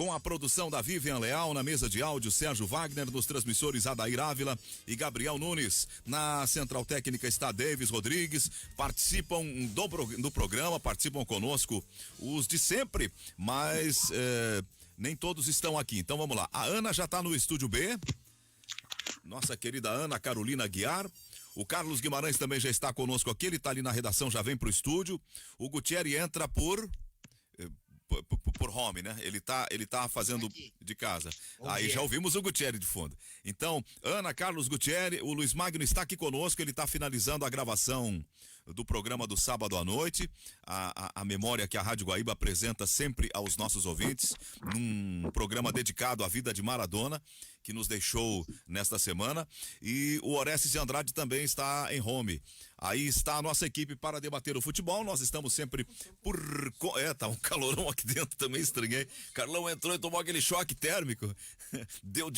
Com a produção da Vivian Leal, na mesa de áudio, Sérgio Wagner, nos transmissores Adair Ávila e Gabriel Nunes. Na central técnica está Davis Rodrigues. Participam do programa, participam conosco os de sempre, mas nem todos estão aqui. Então vamos lá. A Ana já está no estúdio B. Nossa querida Ana Carolina Guiar. O Carlos Guimarães também já está conosco aqui, ele está ali na redação, já vem pro estúdio. O Gutierre entra por home, né? Ele tá fazendo de casa. Aí já ouvimos o Gutierre de fundo. Então, Ana, Carlos, Gutierre, o Luiz Magno está aqui conosco, ele está finalizando a gravação do programa do sábado à noite, a memória que a Rádio Guaíba apresenta sempre aos nossos ouvintes, num programa dedicado à vida de Maradona, que nos deixou nesta semana, e o Orestes de Andrade também está em home. Aí está a nossa equipe para debater o futebol, nós estamos sempre tá um calorão aqui dentro, também estranhei. Carlão entrou e tomou aquele choque térmico, deu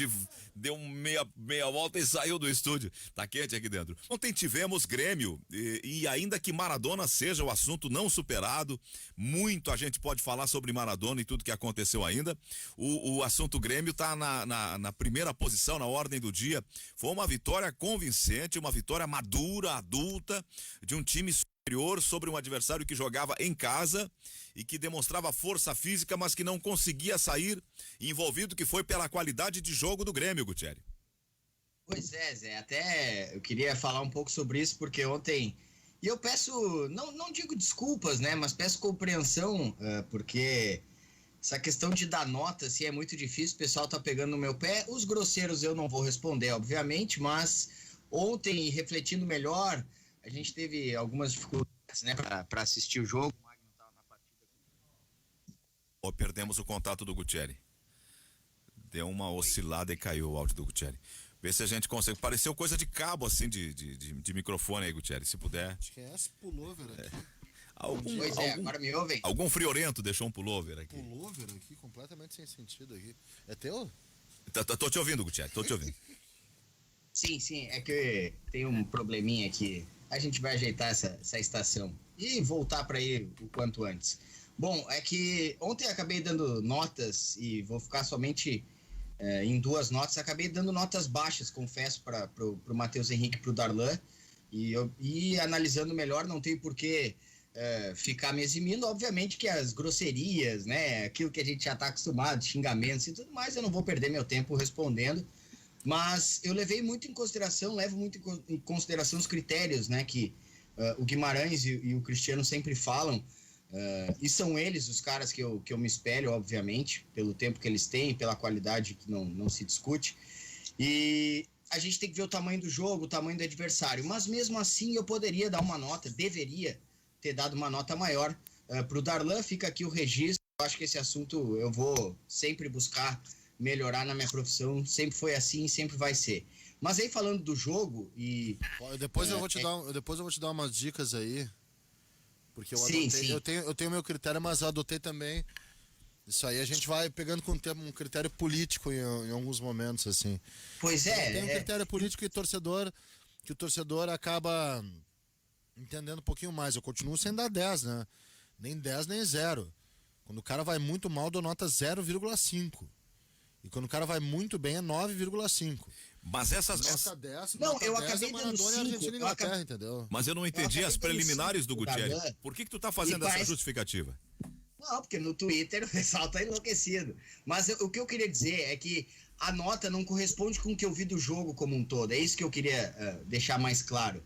meia volta e saiu do estúdio, tá quente aqui dentro. Ontem tivemos Grêmio, e ainda que Maradona seja o assunto não superado, muito a gente pode falar sobre Maradona e tudo que aconteceu ainda, o assunto Grêmio tá na primeira posição, na ordem do dia. Foi uma vitória convincente, uma vitória madura, adulta, de um time superior sobre um adversário que jogava em casa e que demonstrava força física, mas que não conseguia sair envolvido, que foi pela qualidade de jogo do Grêmio, Gutierre. Pois é, Zé, até eu queria falar um pouco sobre isso, porque ontem, e eu peço, não digo desculpas, né, mas peço compreensão, porque essa questão de dar nota, assim, é muito difícil, o pessoal tá pegando no meu pé. Os grosseiros eu não vou responder, obviamente, mas ontem, refletindo melhor, a gente teve algumas dificuldades, né, para assistir o jogo. O Magno tava na partida. Perdemos o contato do Gutierre. Deu uma oscilada e caiu o áudio do Gutierre. Vê se a gente consegue. Pareceu coisa de cabo, assim, de microfone aí, Gutierre, se puder. Acho que é esse pullover aqui. Agora me ouvem? Algum friorento deixou um pullover aqui. Pullover aqui, completamente sem sentido aqui. É teu? Tô te ouvindo, Gutierre, tô te ouvindo. Sim, é que tem um probleminha aqui. A gente vai ajeitar essa estação e voltar para aí o quanto antes. Bom, é que ontem eu acabei dando notas e vou ficar somente em duas notas. Acabei dando notas baixas, confesso, para pro Matheus Henrique e pro Darlan. E analisando melhor, não tem porquê ficar me eximindo. Obviamente que as grosserias, né, aquilo que a gente já está acostumado, xingamentos e tudo mais, eu não vou perder meu tempo respondendo. Mas eu levo muito em consideração os critérios, né, que o Guimarães e o Cristiano sempre falam, e são eles os caras que eu me espelho, obviamente, pelo tempo que eles têm, pela qualidade que não se discute. E a gente tem que ver o tamanho do jogo, o tamanho do adversário, mas mesmo assim eu poderia dar uma nota, deveria ter dado uma nota maior para o Darlan. Fica aqui o registro. Eu acho que esse assunto eu vou sempre buscar melhorar na minha profissão, sempre foi assim, sempre vai ser. Mas aí falando do jogo e depois eu vou te dar umas dicas aí, porque eu tenho meu critério, mas eu adotei também. Isso aí a gente vai pegando com um critério político em alguns momentos, assim. Pois é. Tem um critério político que o torcedor acaba entendendo um pouquinho mais. Eu continuo sem dar 10, né? Nem 10, nem 0. Quando o cara vai muito mal, dou nota 0,5. E quando o cara vai muito bem, é 9,5. Mas essas... Nota 10, não, nota eu 10 acabei é dando 5. Argentina e Inglaterra, entendeu? Mas eu não entendi as preliminares do Gutierre. Por que tu tá fazendo essa justificativa? Não, porque no Twitter o pessoal tá enlouquecido. Mas o que eu queria dizer é que a nota não corresponde com o que eu vi do jogo como um todo. É isso que eu queria deixar mais claro.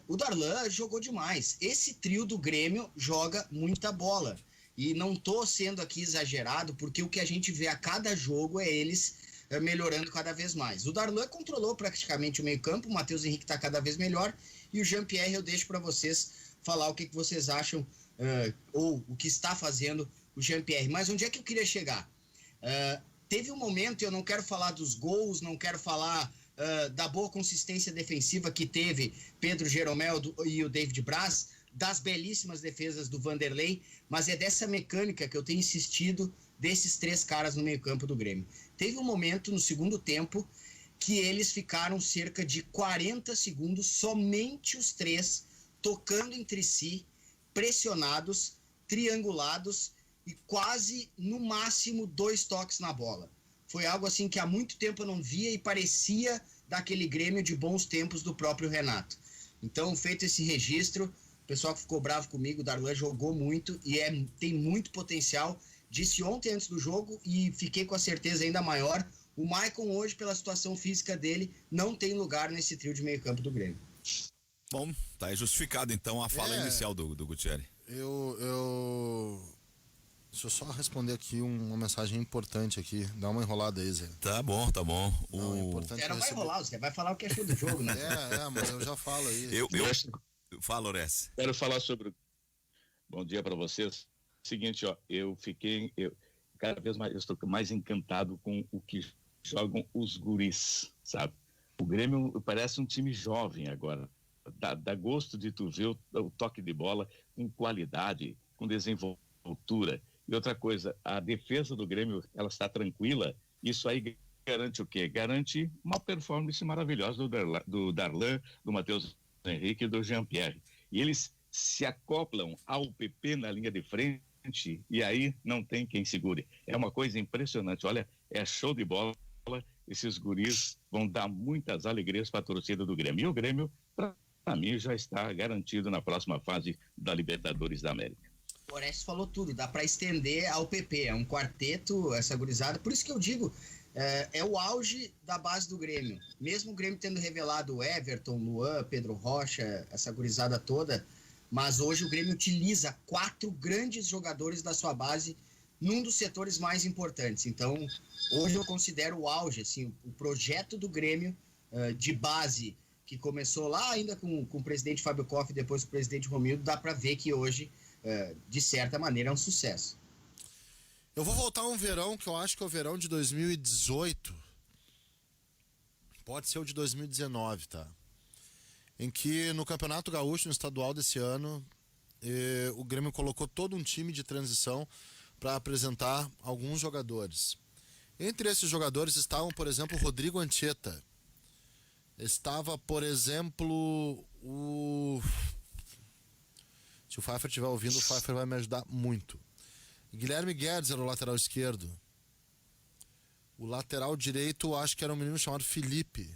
O Darlan jogou demais. Esse trio do Grêmio joga muita bola. E não tô sendo aqui exagerado, porque o que a gente vê a cada jogo é eles melhorando cada vez mais. O Darlan controlou praticamente o meio-campo, o Matheus Henrique tá cada vez melhor, e o Jean-Pierre eu deixo para vocês falar o que vocês acham, ou o que está fazendo o Jean-Pierre. Mas onde é que eu queria chegar? Teve um momento, eu não quero falar dos gols, não quero falar da boa consistência defensiva que teve Pedro Jeromel e o David Braz, das belíssimas defesas do Vanderlei, mas é dessa mecânica que eu tenho insistido desses três caras no meio-campo do Grêmio. Teve um momento no segundo tempo que eles ficaram cerca de 40 segundos, somente os três, tocando entre si, pressionados, triangulados, e quase, no máximo, 2 toques na bola. Foi algo assim que há muito tempo eu não via e parecia daquele Grêmio de bons tempos do próprio Renato. Então, feito esse registro, o pessoal que ficou bravo comigo, o Darlan jogou muito e tem muito potencial. Disse ontem antes do jogo e fiquei com a certeza ainda maior, o Maicon hoje, pela situação física dele, não tem lugar nesse trio de meio campo do Grêmio. Bom, tá aí justificado então a fala inicial do Gutierrez. Deixa eu só responder aqui uma mensagem importante aqui. Dá uma enrolada aí, Zé. Tá bom, tá bom. Você não vai enrolar, você vai falar o que achou do jogo, né? Mas eu já falo aí. Fala, Oreste. Quero falar sobre... Bom dia para vocês. Seguinte, ó, cada vez mais eu estou mais encantado com o que jogam os guris, sabe? O Grêmio parece um time jovem agora. Dá gosto de tu ver o toque de bola com qualidade, com desenvoltura. E outra coisa, a defesa do Grêmio, ela está tranquila. Isso aí garante o quê? Garante uma performance maravilhosa do Darlan, do Matheus Henrique e do Jean-Pierre. E eles se acoplam ao PP na linha de frente e aí não tem quem segure. É uma coisa impressionante. Olha, é show de bola. Esses guris vão dar muitas alegrias para a torcida do Grêmio. E o Grêmio, para mim, já está garantido na próxima fase da Libertadores da América. O Orestes falou tudo, dá para estender ao PP, é um quarteto, essa gurizada, por isso que eu digo, é o auge da base do Grêmio, mesmo o Grêmio tendo revelado o Everton, Luan, Pedro Rocha, essa gurizada toda, mas hoje o Grêmio utiliza 4 grandes jogadores da sua base num dos setores mais importantes, então hoje eu considero o auge, assim, o projeto do Grêmio de base, que começou lá ainda com o presidente Fábio Koff e depois com o presidente Romildo, dá para ver que hoje de certa maneira é um sucesso. Eu vou voltar a um verão que eu acho que é o verão de 2018. Pode ser o de 2019, tá? Em que no Campeonato Gaúcho, no estadual desse ano, o Grêmio colocou todo um time de transição para apresentar alguns jogadores. Entre esses jogadores estavam, por exemplo, o Rodrigo Anchieta. Estava, por exemplo, se o Pfeiffer estiver ouvindo, o Pfeiffer vai me ajudar muito. Guilherme Guedes era o lateral esquerdo. O lateral direito, acho que era um menino chamado Felipe.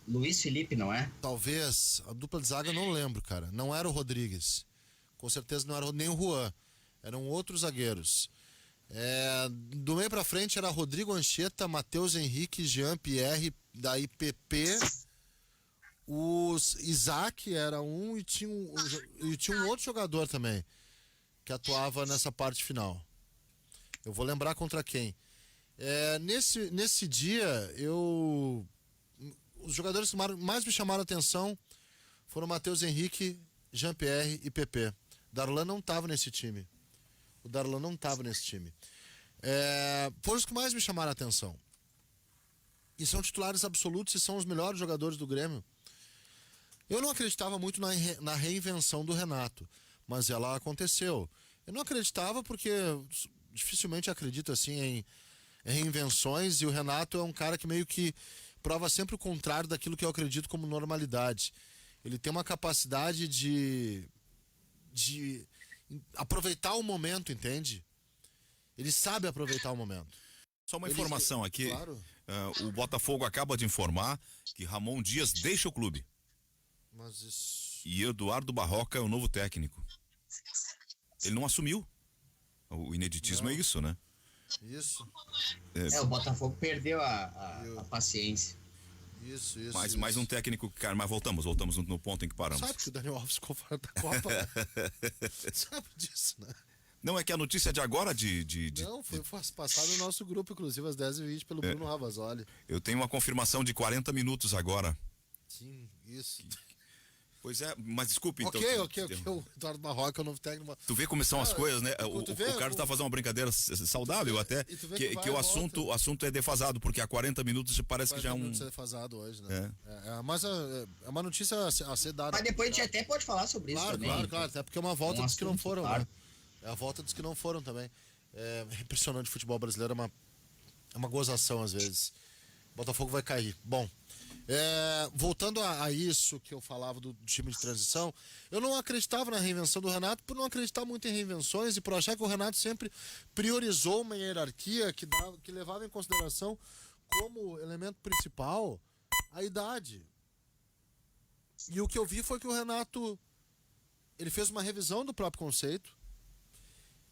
Luiz Felipe, não é? Talvez. A dupla de zaga eu não lembro, cara. Não era o Rodrigues. Com certeza não era nem o Juan. Eram outros zagueiros. Do meio pra frente era Rodrigo Anchieta, Matheus Henrique, Jean-Pierre, daí PP... O Isaac era um e tinha um outro jogador também que atuava nessa parte final. Eu vou lembrar contra quem. Nesse dia, os jogadores que mais me chamaram a atenção foram Matheus Henrique, Jean-Pierre e PP. Darlan não estava nesse time. Foram os que mais me chamaram a atenção. E são titulares absolutos e são os melhores jogadores do Grêmio. Eu não acreditava muito na reinvenção do Renato, mas ela aconteceu. Eu não acreditava porque dificilmente acredito assim em reinvenções, e o Renato é um cara que meio que prova sempre o contrário daquilo que eu acredito como normalidade. Ele tem uma capacidade de aproveitar o momento, entende? Ele sabe aproveitar o momento. Só uma informação aqui, claro. O Botafogo acaba de informar que Ramon Dias deixa o clube. Mas isso... E Eduardo Barroca é o novo técnico. Ele não assumiu. O ineditismo não. É isso, né? Isso. O Botafogo perdeu a paciência. Isso. Mais um técnico, cara, mas voltamos no ponto em que paramos. Sabe que o Daniel Alves ficou fora da Copa? Sabe disso, né? Não, é que a notícia de agora Não, foi passado no nosso grupo, inclusive, às 10h20, pelo Bruno Ravazoli. Eu tenho uma confirmação de 40 minutos agora. Sim, isso. Pois é, mas desculpe, Ok, o Eduardo Barroca é o novo técnico. Tu vê como são as coisas, né? O Carlos tá fazendo uma brincadeira saudável até, que o assunto é defasado, porque há 40 minutos parece que já é um... é defasado hoje, né? Mas é uma notícia a ser dada. Mas depois a gente até pode falar sobre isso também. Claro, até porque é uma volta dos que não foram, claro. Né? É a volta dos que não foram também. É impressionante, o futebol brasileiro é uma gozação às vezes. Botafogo vai cair. Bom, Voltando a isso que eu falava do time de transição, eu não acreditava na reinvenção do Renato por não acreditar muito em reinvenções e por achar que o Renato sempre priorizou uma hierarquia que levava em consideração como elemento principal a idade. E o que eu vi foi que o Renato ele fez uma revisão do próprio conceito,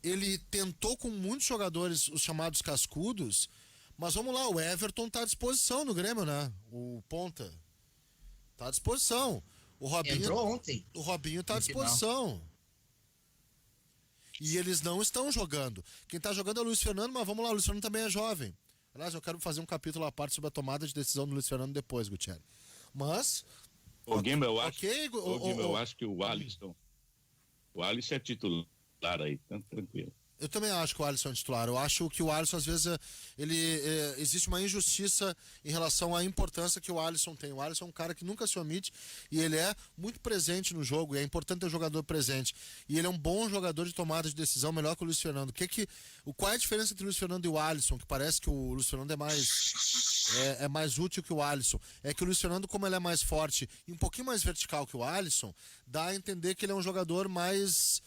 ele tentou com muitos jogadores, os chamados cascudos. Mas vamos lá, o Everton tá à disposição no Grêmio, né? O ponta tá à disposição. O Robinho entrou ontem. O Robinho tá à disposição. E eles não estão jogando. Quem tá jogando é o Luiz Fernando, mas vamos lá, o Luiz Fernando também é jovem. Aliás, eu quero fazer um capítulo à parte sobre a tomada de decisão do Luiz Fernando depois, Gutierrez. Mas Ô, Guima, eu acho que o Alisson é titular aí, tanto tranquilo. Eu também acho que o Alisson é titular. Eu acho que o Alisson, às vezes, existe uma injustiça em relação à importância que o Alisson tem. O Alisson é um cara que nunca se omite e ele é muito presente no jogo. E é importante ter um jogador presente. E ele é um bom jogador de tomada de decisão, melhor que o Luiz Fernando. Qual é a diferença entre o Luiz Fernando e o Alisson? Que parece que o Luiz Fernando é mais útil que o Alisson. É que o Luiz Fernando, como ele é mais forte e um pouquinho mais vertical que o Alisson, dá a entender que ele é um jogador mais...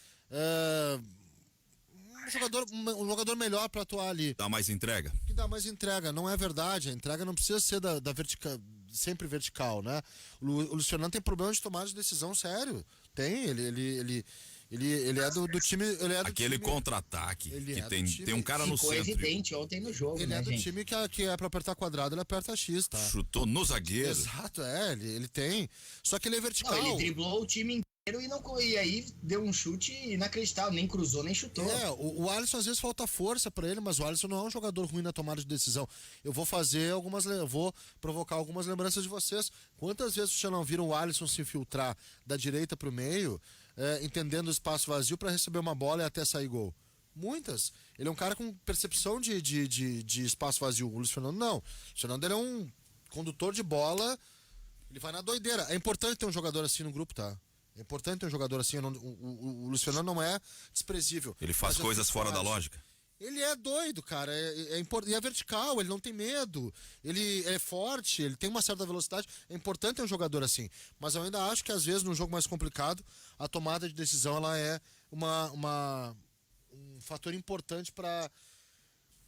um jogador melhor para atuar ali. Dá mais entrega. Que dá mais entrega, não é verdade. A entrega não precisa ser da vertical, sempre vertical, né? O Luiz Fernando tem problema de tomar de decisão sério. Tem, ele é do time. Aquele contra-ataque que tem um cara no centro. Ficou evidente ontem no jogo. Ele é do time que é pra apertar quadrado, ele aperta X, tá? Chutou no zagueiro. Exato, ele tem. Só que ele é vertical. Não, ele driblou o time inteiro e aí deu um chute inacreditável, nem cruzou, nem chutou. O Alisson às vezes falta força pra ele, mas o Alisson não é um jogador ruim na tomada de decisão. Eu vou provocar algumas lembranças de vocês. Quantas vezes vocês não viram o Alisson se infiltrar da direita pro meio, entendendo o espaço vazio pra receber uma bola e até sair gol? Muitas. Ele é um cara com percepção de espaço vazio. O Luiz Fernando não. O Luiz Fernando ele é um condutor de bola, ele vai na doideira. É importante ter um jogador assim no grupo, tá? É importante ter um jogador assim. O Luiz Fernando não é desprezível. Ele faz coisas fora da lógica. Ele é doido, cara. E é vertical, ele não tem medo. Ele é forte, ele tem uma certa velocidade. É importante ter um jogador assim. Mas eu ainda acho que às vezes num jogo mais complicado, a tomada de decisão ela é um fator importante para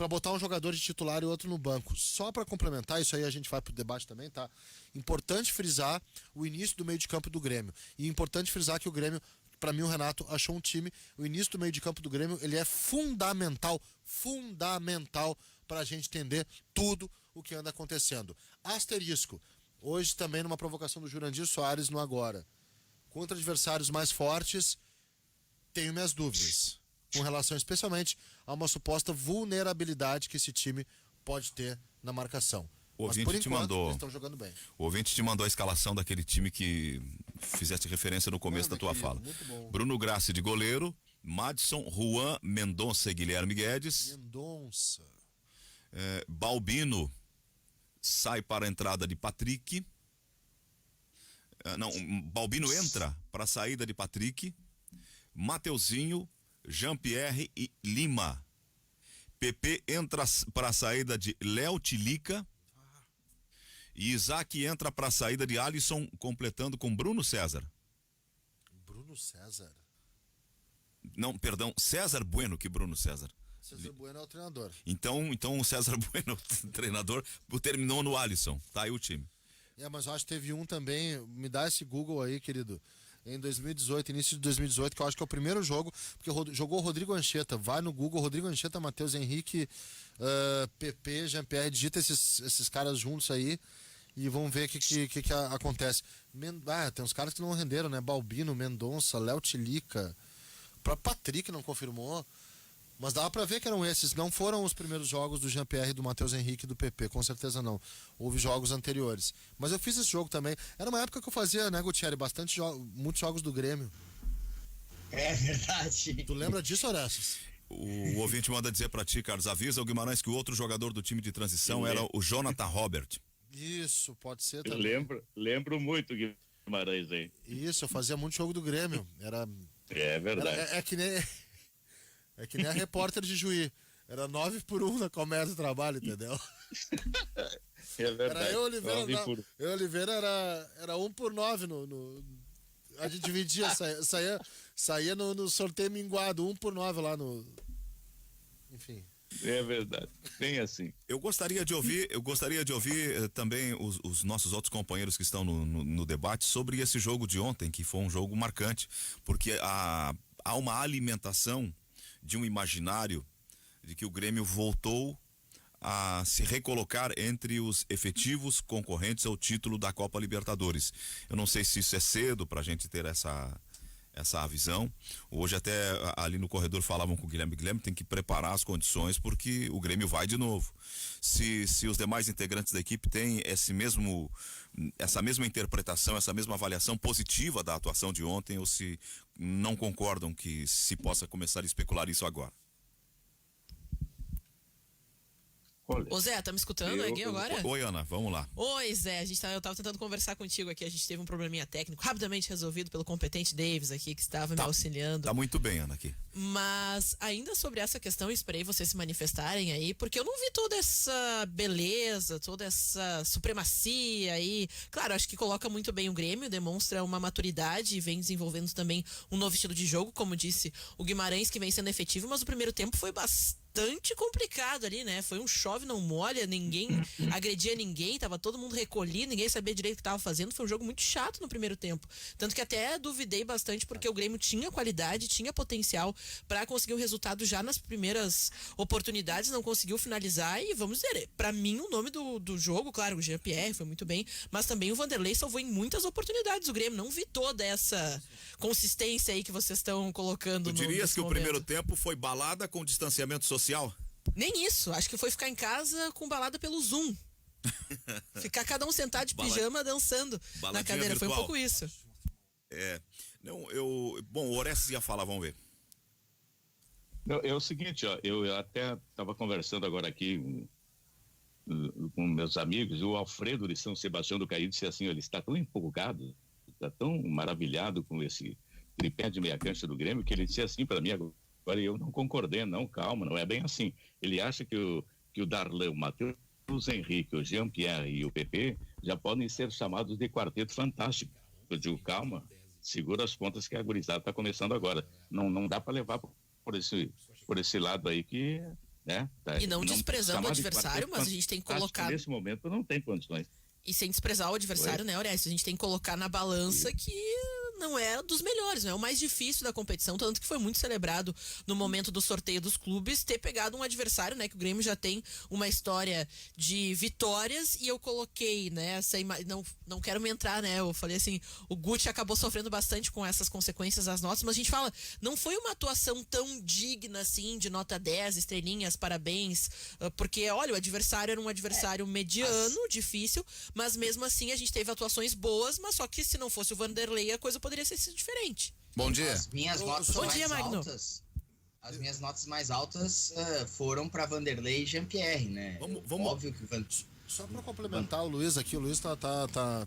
botar um jogador de titular e outro no banco. Só para complementar, isso aí a gente vai pro debate também, tá? Importante frisar o início do meio de campo do Grêmio. E importante frisar que o Grêmio, para mim o Renato achou um time, o início do meio de campo do Grêmio, ele é fundamental para a gente entender tudo o que anda acontecendo. Asterisco, hoje também numa provocação do Jurandir Soares no Agora. Contra adversários mais fortes, tenho minhas dúvidas. Com relação especialmente a uma suposta vulnerabilidade que esse time pode ter na marcação. O ouvinte te mandou. Eles estão jogando bem. O ouvinte te mandou a escalação daquele time que fizeste referência no começo da tua fala. Bruno Grassi de goleiro, Madison, Juan, Mendonça e Guilherme Guedes. Mendonça. Balbino sai para a entrada de Patrick. Balbino entra para a saída de Patrick. Mateuzinho, Jean-Pierre e Lima. PP entra para a saída de Léo Tilica. E Isaac entra para a saída de Alisson, completando com Bruno César. Bruno César? Não, perdão, César Bueno que Bruno César. César Bueno é o treinador. Então o César Bueno, treinador, terminou no Alisson. Tá aí o time. Mas eu acho que teve um também, me dá esse Google aí, querido. Em 2018, início de 2018, que eu acho que é o primeiro jogo, porque jogou o Rodrigo Ancheta. Vai no Google, Rodrigo Ancheta, Matheus Henrique, PP, Jean-Pierre, digita esses caras juntos aí e vamos ver o que acontece. Tem uns caras que não renderam, né? Balbino, Mendonça, Léo Tilica, o próprio Patrick não confirmou. Mas dava pra ver que eram esses. Não foram os primeiros jogos do Jean-Pierre, do Matheus Henrique e do PP, com certeza não. Houve jogos anteriores. Mas eu fiz esse jogo também. Era uma época que eu fazia, né, Gutierrez, muitos jogos do Grêmio. É verdade. Tu lembra disso, Horácio? O ouvinte manda dizer pra ti, Carlos, avisa o Guimarães que o outro jogador do time de transição era o Jonathan Robert. Isso, pode ser também. Eu lembro muito, Guimarães, hein? Isso, eu fazia muito jogo do Grêmio. É verdade. É que nem a repórter de Juí. Era 9-1 na comédia do trabalho, entendeu? É verdade. Era eu, Oliveira. 9 por... Eu, Oliveira, era 1-9 a gente dividia, saía no sorteio minguado, 1-9 lá no. Enfim. É verdade, bem assim. Eu gostaria de ouvir também os nossos outros companheiros que estão no debate sobre esse jogo de ontem, que foi um jogo marcante, porque há uma alimentação de um imaginário de que o Grêmio voltou a se recolocar entre os efetivos concorrentes ao título da Copa Libertadores. Eu não sei se isso é cedo pra gente ter essa visão. Hoje até ali no corredor falavam com o Guilherme tem que preparar as condições porque o Grêmio vai de novo. Se os demais integrantes da equipe têm essa mesma interpretação, essa mesma avaliação positiva da atuação de ontem, ou se não concordam que se possa começar a especular isso agora. Olha, Ô Zé, tá me escutando aqui agora? Oi, Ana, vamos lá. Oi, Zé, eu tava tentando conversar contigo aqui, a gente teve um probleminha técnico, rapidamente resolvido pelo competente Davis aqui, que estava me auxiliando. Tá muito bem, Ana, aqui. Mas ainda sobre essa questão, eu esperei vocês se manifestarem aí, porque eu não vi toda essa beleza, toda essa supremacia aí. Claro, acho que coloca muito bem o Grêmio, demonstra uma maturidade e vem desenvolvendo também um novo estilo de jogo, como disse o Guimarães, que vem sendo efetivo, mas o primeiro tempo foi bastante complicado ali, né? Foi um chove não molha, ninguém agredia ninguém, tava todo mundo recolhido, ninguém sabia direito o que tava fazendo. Foi um jogo muito chato no primeiro tempo. Tanto que até duvidei bastante porque o Grêmio tinha qualidade, tinha potencial para conseguir o resultado já nas primeiras oportunidades, não conseguiu finalizar e vamos dizer, para mim o nome do jogo, claro, o Jean-Pierre foi muito bem, mas também o Vanderlei salvou em muitas oportunidades o Grêmio, não vi toda essa consistência aí que vocês estão colocando. Tu dirias que o primeiro tempo foi balada com distanciamento social? Nem isso, acho que foi ficar em casa com balada pelo Zoom. Ficar cada um sentado de pijama dançando na cadeira, virtual. Foi um pouco isso. Bom, o Orestes ia falar, vamos ver. Não, é o seguinte, ó, eu até estava conversando agora aqui com meus amigos, o Alfredo de São Sebastião do Caí disse assim, ele está tão empolgado, está tão maravilhado com esse tripé de meia cancha do Grêmio, que ele disse assim para mim agora, eu não concordei, não, calma, não é bem assim. Ele acha que o Darlan, o Matheus Henrique, o Jean-Pierre e o PP já podem ser chamados de quarteto fantástico. Eu digo, calma, segura as pontas que a gurizada está começando agora. Não dá para levar por esse lado aí que, né? E não desprezando o adversário, mas a gente tem que colocar... Nesse momento não tem condições. E sem desprezar o adversário, né, Orestes? A gente tem que colocar na balança que não é dos melhores, não é o mais difícil da competição, tanto que foi muito celebrado no momento do sorteio dos clubes ter pegado um adversário, né, que o Grêmio já tem uma história de vitórias e eu coloquei, né, não quero me entrar, né, eu falei assim, o Guti acabou sofrendo bastante com essas consequências das notas, mas a gente fala, não foi uma atuação tão digna assim, de nota 10, estrelinhas, parabéns, porque, olha, o adversário era um adversário mediano, difícil, mas mesmo assim a gente teve atuações boas, mas só que se não fosse o Vanderlei a coisa poderia ter sido diferente. Bom dia. As minhas notas mais altas foram para Vanderlei e Jean-Pierre, né? Vamos... Óbvio que Só para complementar o Luiz aqui, o Luiz tá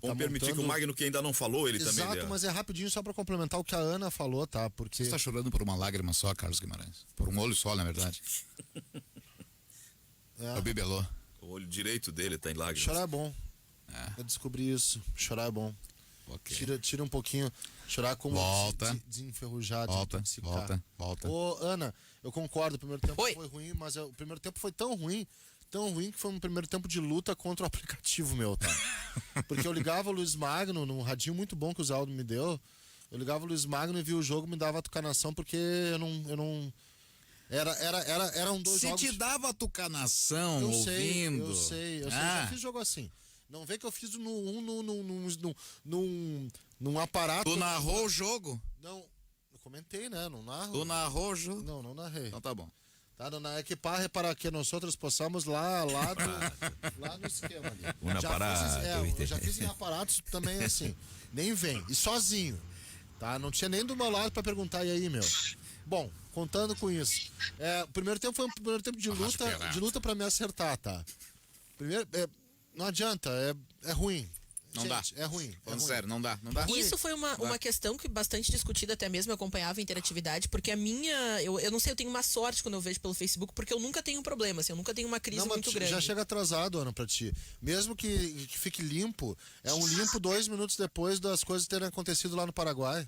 vamos permitir que o Magno, que ainda não falou, ele Exato, também... Exato, mas é rapidinho só para complementar o que a Ana falou, tá? Porque... Você está chorando por uma lágrima só, Carlos Guimarães? Por um olho só, na verdade. É o bibelô. O olho direito dele tá em lágrimas. Chorar é bom. Eu descobri isso. Chorar é bom. Okay. Tira um pouquinho. Chorar como desenferrujado. Volta. Ô, Ana, eu concordo. O primeiro tempo foi ruim, mas o primeiro tempo foi tão ruim que foi um primeiro tempo de luta contra o aplicativo meu, tá? Porque eu ligava o Luiz Magno num radinho muito bom que o Zaldo me deu. Eu ligava o Luiz Magno e via o jogo, me dava a tucanação porque eu não... Eram dois jogos... Se te dava a tucanação ouvindo... Eu sei, eu já fiz jogo assim. Não vê que eu fiz num aparato... Tu narrou o jogo? Não, eu comentei, né? Não narro. Tu narrou o jogo? Não narrei. Então tá bom. Tá, é que para que nós outros possamos lá no esquema ali. Eu já fiz em aparatos também assim. Nem vem. E sozinho. Tá? Não tinha nem do meu lado pra perguntar, e aí, meu? Bom, contando com isso. O primeiro tempo foi um primeiro tempo de luta pra me acertar, tá? Primeiro... não adianta, é ruim. Não dá. Gente, é ruim. Falando sério, não dá. Isso foi uma questão que bastante discutida, até mesmo eu acompanhava a interatividade, porque a minha, eu não sei, eu tenho uma sorte quando eu vejo pelo Facebook, porque eu nunca tenho um problema, assim, eu nunca tenho uma crise Não, mas muito grande. já chega atrasado, Ana, pra ti. Mesmo que fique limpo, é um limpo 2 minutos depois das coisas terem acontecido lá no Paraguai.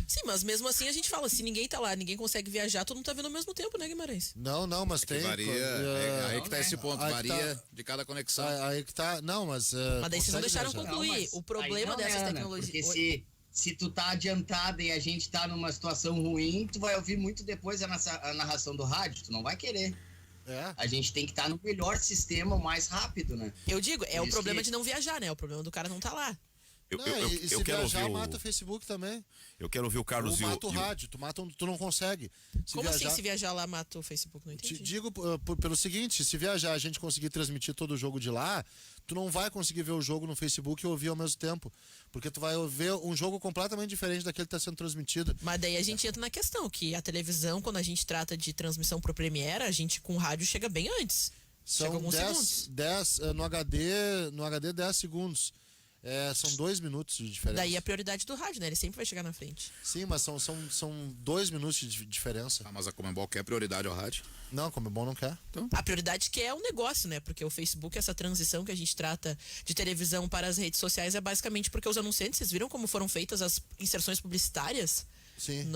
Sim, mas mesmo assim a gente fala, se ninguém tá lá, ninguém consegue viajar, todo mundo tá vendo ao mesmo tempo, né, Guimarães? Não, mas tem. Varia, aí que tá esse ponto, Aí que varia tá- de cada conexão. Aí que tá. Não, mas. Mas daí vocês não consegue deixaram viajar. concluir. Não, mas O problema aí não, dessas Ana, tecnologias. Porque se tu tá adiantado e a gente tá numa situação ruim, tu vai ouvir muito depois a narração do rádio, tu não vai querer. É. A gente tem que estar no melhor sistema, o mais rápido, né? Eu digo, é Por o isso problema que- de não viajar, né? O problema do cara não tá lá. Não, e se eu quero viajar, ouvir mata o o, Facebook também. eu quero ouvir o Ou Carlos mata o e o- rádio. Tu não consegue. Se Como viajar, assim, se viajar lá mata o Facebook? Não Te entendi. digo pelo seguinte, se viajar a gente conseguir transmitir todo o jogo de lá, tu não vai conseguir ver o jogo no Facebook e ouvir ao mesmo tempo. Porque tu vai ver um jogo completamente diferente daquele que está sendo transmitido. Mas daí a gente entra na questão, que a televisão, quando a gente trata de transmissão pro Premiere, a gente com o rádio chega bem antes. Chega São alguns segundos. 10 no HD 10 segundos. São 2 minutos de diferença. Daí a prioridade do rádio, né? Ele sempre vai chegar na frente. Sim, mas são 2 minutos de diferença. Ah, mas a Comembol quer prioridade ao rádio. Não, como é bom, não quer. A prioridade que é o negócio, né? Porque o Facebook, essa transição que a gente trata de televisão para as redes sociais é basicamente porque os anunciantes, vocês viram como foram feitas as inserções publicitárias? Sim.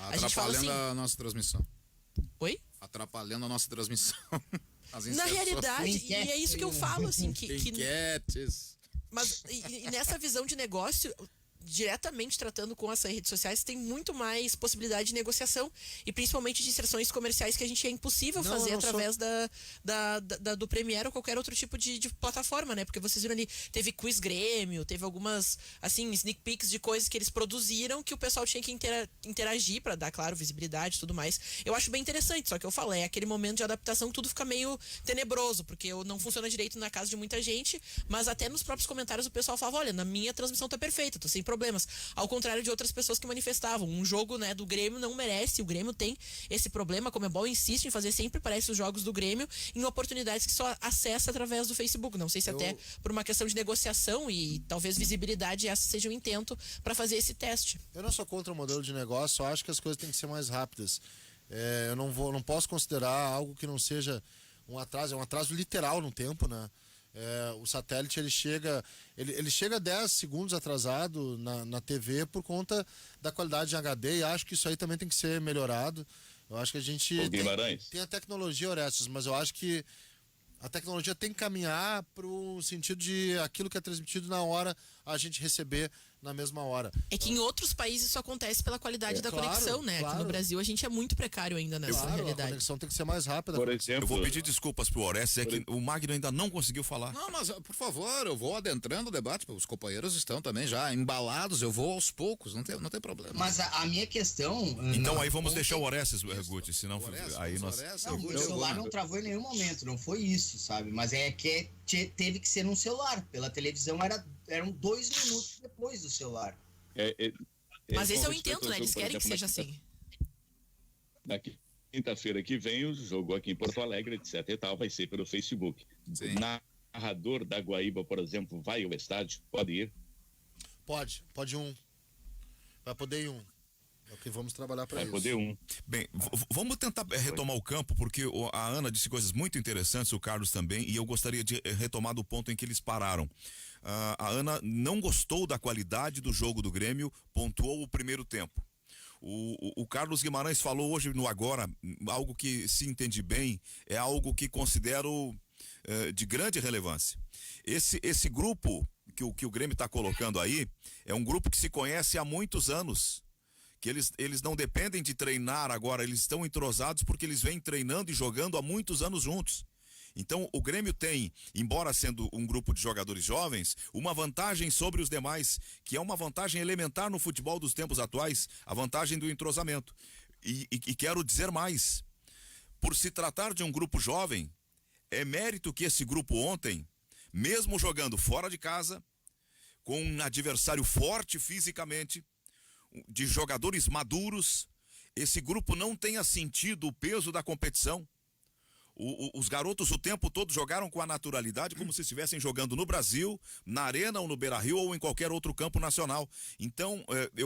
A gente fala Atrapalhando assim. a nossa transmissão. Oi? Atrapalhando a nossa transmissão. As Na inserções. realidade, e é isso que eu falo, assim, que Enquetes. mas e nessa visão de negócio, diretamente tratando com as redes sociais, tem muito mais possibilidade de negociação e principalmente de inserções comerciais que a gente é impossível Não, fazer eu não sou- através do Premiere ou qualquer outro tipo de plataforma, né? Porque vocês viram ali, teve Quiz Grêmio, teve algumas, assim, sneak peeks de coisas que eles produziram que o pessoal tinha que interagir pra dar, claro, visibilidade e tudo mais. Eu acho bem interessante, só que eu falo, é aquele momento de adaptação que tudo fica meio tenebroso, porque não funciona direito na casa de muita gente, mas até nos próprios comentários o pessoal falava, olha, na minha transmissão tá perfeita, tô sem problemas. Ao contrário de outras pessoas que manifestavam. Um jogo, né, do Grêmio não merece, o Grêmio tem esse problema, a Comebol insiste em fazer sempre, parece, os jogos do Grêmio em oportunidades que só acessa através do Facebook. Não sei se até por uma questão de negociação e talvez visibilidade essa seja o intento para fazer esse teste. Eu não sou contra o modelo de negócio, só acho que as coisas têm que ser mais rápidas. Eu não posso considerar algo que não seja um atraso literal no tempo, né? O satélite ele chega 10 segundos atrasado na TV por conta da qualidade de HD e acho que isso aí também tem que ser melhorado. Eu acho que a gente tem a tecnologia, Orestes, mas eu acho que a tecnologia tem que caminhar para o sentido de aquilo que é transmitido na hora a gente receber na mesma hora. É que em outros países isso acontece pela qualidade da claro, conexão, né? claro. Aqui no Brasil a gente é muito precário ainda nessa Claro, a realidade. conexão tem que ser mais rápida. Por Eu exemplo, vou pedir desculpas pro Orestes, é que o Magno ainda não conseguiu falar. Não, mas por favor, eu vou adentrando o debate. Os companheiros estão também já embalados, eu vou aos poucos, não tem problema. Mas a minha questão. Então não, aí vamos ontem- deixar o Orestes, Guti, senão aí nós... Não, o meu celular não travou em nenhum momento, não foi isso, sabe? Mas teve que ser num celular. Pela televisão eram 2 minutos depois do celular. Mas esse é o com respeito intento, ao né? Eles jogo, por querem que exemplo, seja assim. Na quinta-feira que vem, o jogo aqui em Porto Alegre, etc. e tal, vai ser pelo Facebook. Sim. O narrador da Guaíba, por exemplo, vai ao estádio? Pode ir? Pode um. Vai poder ir um. É o que vamos trabalhar para Vai isso. poder um. Bem, vamos tentar retomar o campo, porque a Ana disse coisas muito interessantes, o Carlos também, e eu gostaria de retomar do ponto em que eles pararam. A Ana não gostou da qualidade do jogo do Grêmio, pontuou o primeiro tempo. O Carlos Guimarães falou hoje no Agora, algo que, se entende bem, é algo que considero de grande relevância. Esse grupo que o Grêmio está colocando aí, é um grupo que se conhece há muitos anos. Que eles não dependem de treinar agora, eles estão entrosados porque eles vêm treinando e jogando há muitos anos juntos. Então o Grêmio tem, embora sendo um grupo de jogadores jovens, uma vantagem sobre os demais, que é uma vantagem elementar no futebol dos tempos atuais, a vantagem do entrosamento. E quero dizer mais, por se tratar de um grupo jovem, é mérito que esse grupo ontem, mesmo jogando fora de casa, com um adversário forte fisicamente, de jogadores maduros, esse grupo não tenha sentido o peso da competição. Os garotos o tempo todo jogaram com a naturalidade como se estivessem jogando no Brasil, na Arena ou no Beira-Rio ou em qualquer outro campo nacional. Então,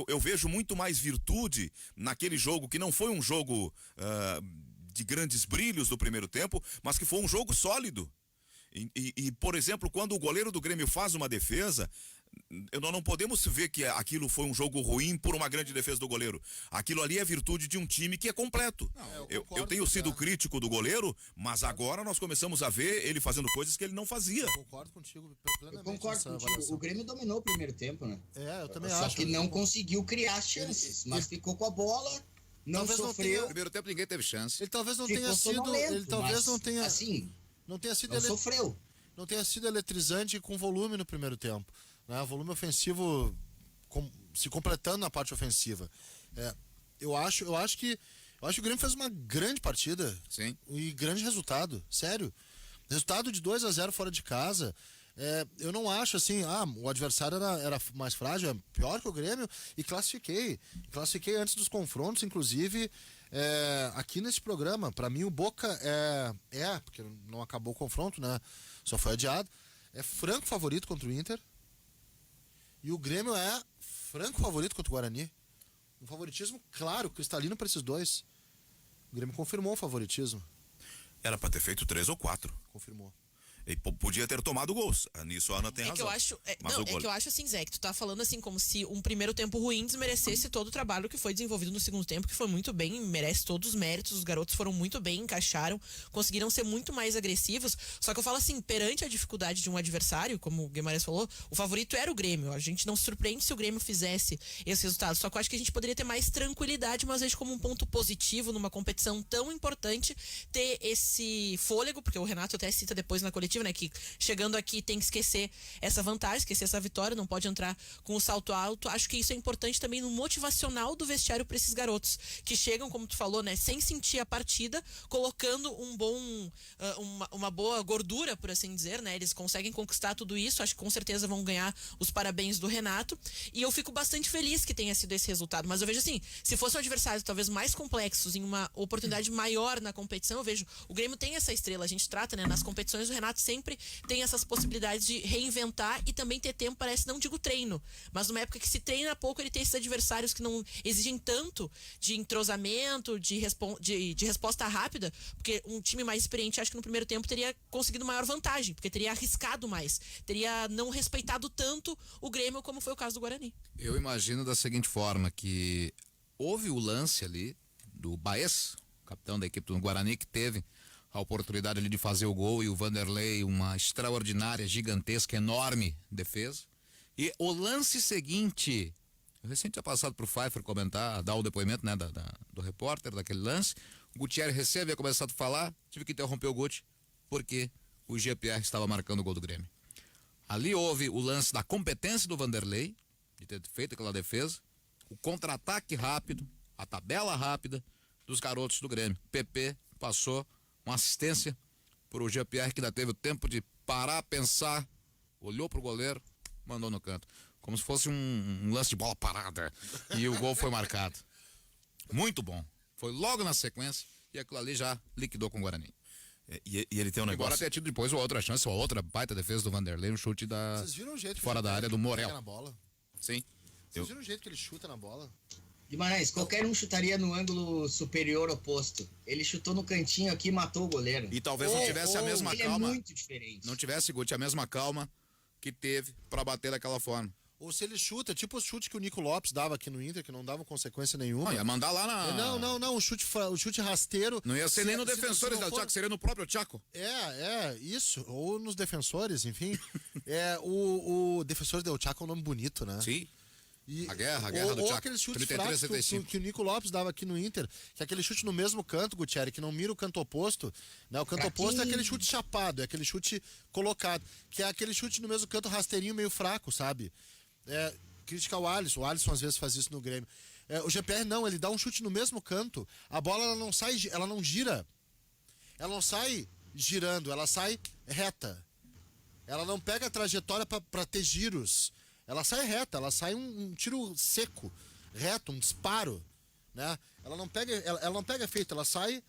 eu vejo muito mais virtude naquele jogo que não foi um jogo de grandes brilhos do primeiro tempo, mas que foi um jogo sólido. Por exemplo, quando o goleiro do Grêmio faz uma defesa, nós não podemos ver que aquilo foi um jogo ruim por uma grande defesa do goleiro. Aquilo ali é virtude de um time que é completo. Não, eu tenho sido crítico do goleiro, mas agora nós começamos a ver ele fazendo coisas que ele não fazia. Eu concordo contigo plenamente. Eu concordo contigo. O Grêmio dominou o primeiro tempo, né? Eu também Só acho. que não conseguiu criar chances, mas ficou com a bola, não Talvez não sofreu. No primeiro tempo ninguém teve chance. Ele talvez não ficou tenha sido. sonolento, Ele talvez mas, não tenha. assim, Não tenha sido não sofreu. não tenha sido eletrizante com volume no primeiro tempo, né? O volume ofensivo se completando na parte ofensiva. Eu acho que o Grêmio fez uma grande partida. Sim. E grande resultado, sério. Resultado de 2-0 fora de casa. Eu não acho assim, o adversário era mais frágil, é pior que o Grêmio, e classifiquei antes dos confrontos, inclusive aqui nesse programa. Para mim o Boca porque não acabou o confronto, né? Só foi adiado. É franco favorito contra o Inter. E o Grêmio é franco favorito contra o Guarani. Um favoritismo claro, cristalino para esses dois. O Grêmio confirmou o favoritismo. Era pra ter feito 3 ou 4. Confirmou. E podia ter tomado gols. Nisso a Ana tem razão. Que eu acho, Mas que eu acho assim, Zé, que tu tá falando assim como se um primeiro tempo ruim desmerecesse todo o trabalho que foi desenvolvido no segundo tempo, que foi muito bem, merece todos os méritos, os garotos foram muito bem, encaixaram, conseguiram ser muito mais agressivos, só que eu falo assim, perante a dificuldade de um adversário, como o Guimarães falou, o favorito era o Grêmio, a gente não se surpreende se o Grêmio fizesse esse resultado, só que eu acho que a gente poderia ter mais tranquilidade, mas vejo como um ponto positivo numa competição tão importante, ter esse fôlego, porque o Renato até cita depois na coletiva, né, que chegando aqui tem que esquecer essa vantagem, esquecer essa vitória, não pode entrar com o salto alto. Acho que isso é importante também no motivacional do vestiário para esses garotos que chegam, como tu falou, né, sem sentir a partida, colocando uma boa gordura, por assim dizer, né? Eles conseguem conquistar tudo isso, acho que com certeza vão ganhar os parabéns do Renato, e eu fico bastante feliz que tenha sido esse resultado, mas eu vejo assim, se fosse um adversário talvez mais complexos, em uma oportunidade maior na competição, eu vejo, o Grêmio tem essa estrela, a gente trata, né, nas competições, o Renato sempre tem essas possibilidades de reinventar e também ter tempo, parece, não digo treino, mas numa época que se treina pouco, ele tem esses adversários que não exigem tanto de entrosamento, de resposta rápida, porque um time mais experiente, acho que no primeiro tempo teria conseguido maior vantagem, porque teria arriscado mais, teria não respeitado tanto o Grêmio, como foi o caso do Guarani. Eu imagino da seguinte forma, que houve o lance ali do Baez, capitão da equipe do Guarani, que teve a oportunidade ali de fazer o gol, e o Vanderlei, uma extraordinária, gigantesca, enorme defesa. E o lance seguinte, eu recente tinha passado pro Pfeiffer comentar, dar o depoimento, né, do repórter daquele lance. O Gutierrez recebe, havia começado a falar, tive que interromper o Guti, porque o GPR estava marcando o gol do Grêmio. Ali houve o lance da competência do Vanderlei, de ter feito aquela defesa, o contra-ataque rápido, a tabela rápida dos garotos do Grêmio. PP passou uma assistência pro GPR, que ainda teve o tempo de parar, pensar, olhou pro goleiro, mandou no canto. Como se fosse um lance de bola parada. E o gol foi marcado. Muito bom. Foi logo na sequência, e aquilo ali já liquidou com o Guarani. E ele tem um negócio... Agora ter tido depois outra chance, uma outra baita defesa do Vanderlei, um chute Vocês viram o jeito que fora da área do Morel. Na bola? Sim. Vocês viram o jeito que ele chuta na bola? Guimarães, qualquer um chutaria no ângulo superior oposto. Ele chutou no cantinho aqui e matou o goleiro. E talvez não tivesse a mesma ele calma. É muito diferente. Não tivesse, Guti, a mesma calma que teve pra bater daquela forma. Ou se ele chuta, tipo o chute que o Nico Lopes dava aqui no Inter, que não dava consequência nenhuma. Não, ia mandar lá na... Não, o chute rasteiro. Não ia ser nem no defensores do Tchaco, seria no próprio Tchaco. Isso. Ou nos defensores, enfim. O defensor del Tchaco é um nome bonito, né? Sim. E, a guerra do ou Tchaco. aqueles chutes 33, fracos que o Nico Lopes dava aqui no Inter, que é aquele chute no mesmo canto, Gutierrez, que não mira o canto oposto, né? O canto oposto é aquele chute chapado, é aquele chute colocado, que é aquele chute no mesmo canto rasteirinho meio fraco, sabe? Crítica ao Alisson, o Alisson às vezes faz isso no Grêmio. O GPR não, ele dá um chute no mesmo canto, a bola ela não gira, ela não sai girando, ela sai reta, ela não pega a trajetória para ter giros. Ela sai reta, ela sai um tiro seco, reto, um disparo, né? Ela não pega efeito, ela sai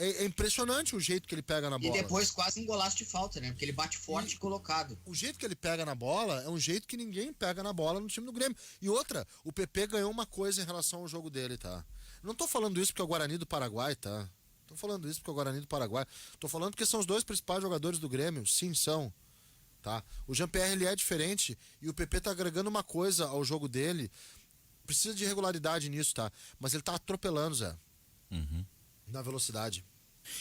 É impressionante o jeito que ele pega na bola. E depois quase um golaço de falta, né? Porque ele bate forte e colocado. O jeito que ele pega na bola é um jeito que ninguém pega na bola no time do Grêmio. E outra, o PP ganhou uma coisa em relação ao jogo dele, tá? Não tô falando isso porque é o Guarani do Paraguai, tá? Tô falando isso porque é o Guarani do Paraguai. Tô falando porque são os dois principais jogadores do Grêmio. Sim, são. Tá? O Jean-Pierre, ele é diferente e o PP tá agregando uma coisa ao jogo dele. Precisa de regularidade nisso, tá? Mas ele tá atropelando, Zé. Na velocidade.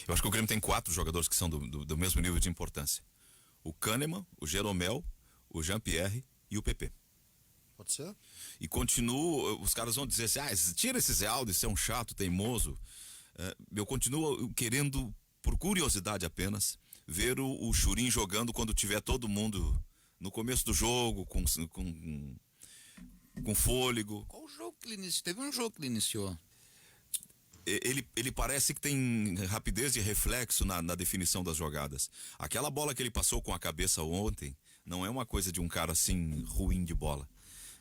Eu acho que o Grêmio tem 4 jogadores que são do mesmo nível de importância. O Kahneman, o Jeromel, o Jean-Pierre e o PP. Pode ser? E continua, os caras vão dizer assim, tira esse Zé Aldo, esse é um chato, teimoso. Eu continuo querendo, por curiosidade apenas, ver o Churin jogando quando tiver todo mundo no começo do jogo, com fôlego. Qual jogo que ele iniciou? Teve um jogo que ele iniciou. Ele parece que tem rapidez de reflexo na definição das jogadas. Aquela bola que ele passou com a cabeça ontem não é uma coisa de um cara assim ruim de bola.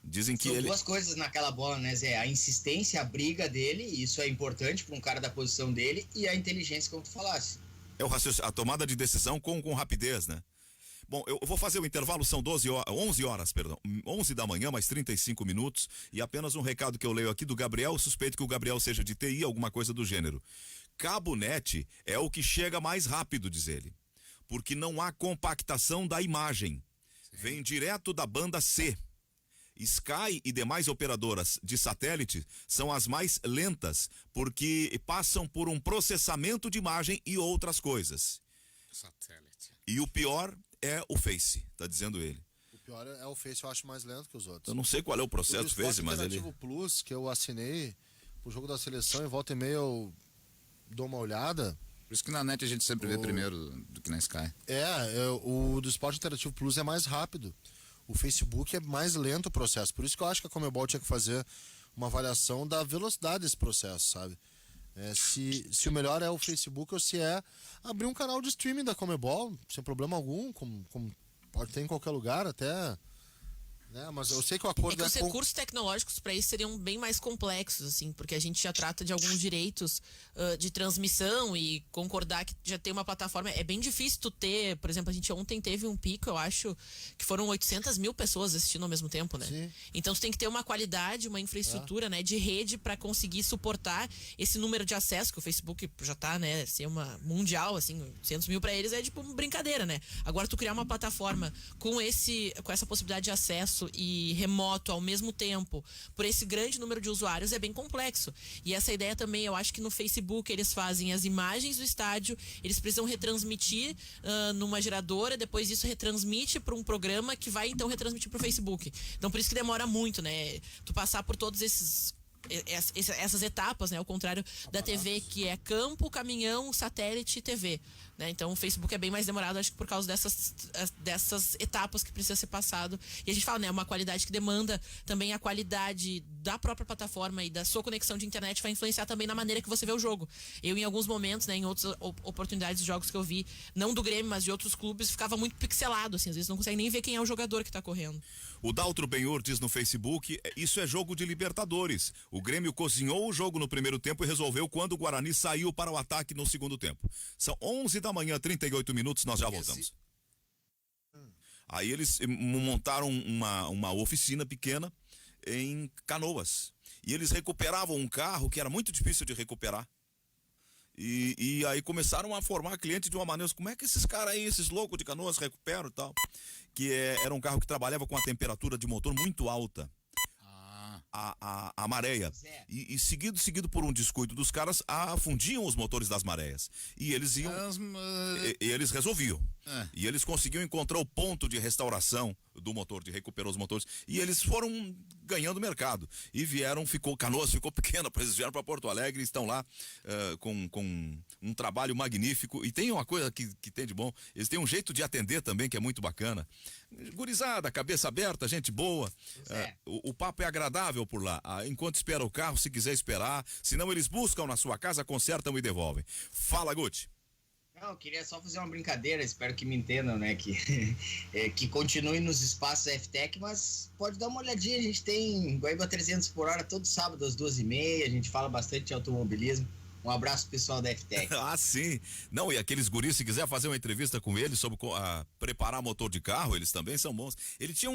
Dizem que São duas coisas naquela bola, né, Zé? A insistência, a briga dele, isso é importante para um cara da posição dele, e a inteligência, como tu falasse. A tomada de decisão com rapidez, né? Bom, eu vou fazer o intervalo, são 11 da manhã, mais 35 minutos, e apenas um recado que eu leio aqui do Gabriel, suspeito que o Gabriel seja de TI, alguma coisa do gênero. Cabo net é o que chega mais rápido, diz ele, porque não há compactação da imagem. Vem direto da banda C. Sky e demais operadoras de satélite são as mais lentas, porque passam por um processamento de imagem e outras coisas. Satélite. E o pior é o Face, tá dizendo ele. O pior é o Face, eu acho mais lento que os outros. Eu não sei qual é o processo do Face, mas ele... O Plus, que eu assinei pro jogo da seleção, e volta e meia eu dou uma olhada. Por isso que na net a gente sempre vê primeiro do que na Sky. O do Esporte Interativo Plus é mais rápido. O Facebook é mais lento o processo. Por isso que eu acho que a Comebol tinha que fazer uma avaliação da velocidade desse processo, sabe? Se o melhor é o Facebook ou se é abrir um canal de streaming da Comebol, sem problema algum, como pode ter em qualquer lugar até... Né? Mas eu sei que o acordo os recursos tecnológicos para isso seriam bem mais complexos, assim, porque a gente já trata de alguns direitos de transmissão e concordar que já tem uma plataforma. É bem difícil tu ter, por exemplo, a gente ontem teve um pico, eu acho, que foram 800 mil pessoas assistindo ao mesmo tempo, né? Sim. Então tu tem que ter uma qualidade, uma infraestrutura, né, de rede para conseguir suportar esse número de acesso que o Facebook já tá, né, ser uma mundial, assim, 800 mil para eles é tipo brincadeira, né? Agora tu criar uma plataforma com essa possibilidade de acesso e remoto ao mesmo tempo por esse grande número de usuários é bem complexo. E essa ideia também, eu acho que no Facebook eles fazem as imagens do estádio, eles precisam retransmitir numa geradora, depois isso retransmite para um programa que vai então retransmitir para o Facebook. Então por isso que demora muito, né? Tu passar por todos essas etapas, né? Ao contrário da TV, que é campo, caminhão, satélite e TV. Né? Então o Facebook é bem mais demorado, acho que por causa dessas etapas que precisa ser passado. E a gente fala, né, uma qualidade que demanda também a qualidade da própria plataforma e da sua conexão de internet vai influenciar também na maneira que você vê o jogo. Eu, em alguns momentos, né, em outras oportunidades de jogos que eu vi, não do Grêmio, mas de outros clubes, ficava muito pixelado, assim, às vezes não consegue nem ver quem é o jogador que tá correndo. O Daltro Benhur diz no Facebook, isso é jogo de Libertadores. O Grêmio cozinhou o jogo no primeiro tempo e resolveu quando o Guarani saiu para o ataque no segundo tempo. São 11 da manhã, 38 minutos, nós já voltamos. Aí eles montaram uma oficina pequena em Canoas. E eles recuperavam um carro que era muito difícil de recuperar. E aí começaram a formar cliente de uma maneira, como é que esses caras aí, esses loucos de Canoas recuperam e tal? Que era um carro que trabalhava com a temperatura de motor muito alta. A maréia. E seguido por um descuido dos caras, afundiam os motores das maréias. E eles iam. Eles resolviam. E eles conseguiam encontrar o ponto de restauração do motor, de recuperar os motores. E eles foram ganhando mercado. E Canoas ficou pequena, eles vieram para Porto Alegre e estão lá com um trabalho magnífico. E tem uma coisa que tem de bom, eles têm um jeito de atender também que é muito bacana. Gurizada, cabeça aberta, gente boa. O papo é agradável por lá. Enquanto espera o carro, se quiser esperar. Senão eles buscam na sua casa, consertam e devolvem. Fala, Guti. Não, eu queria só fazer uma brincadeira, espero que me entendam, né, que continue nos espaços FTech, mas pode dar uma olhadinha, a gente tem Guaíba 300 por hora todo sábado às 2h30, a gente fala bastante de automobilismo, Um abraço pessoal da FTEC. Ah, sim. Não, e aqueles guris, se quiser fazer uma entrevista com eles sobre preparar motor de carro, eles também são bons. Ele tinha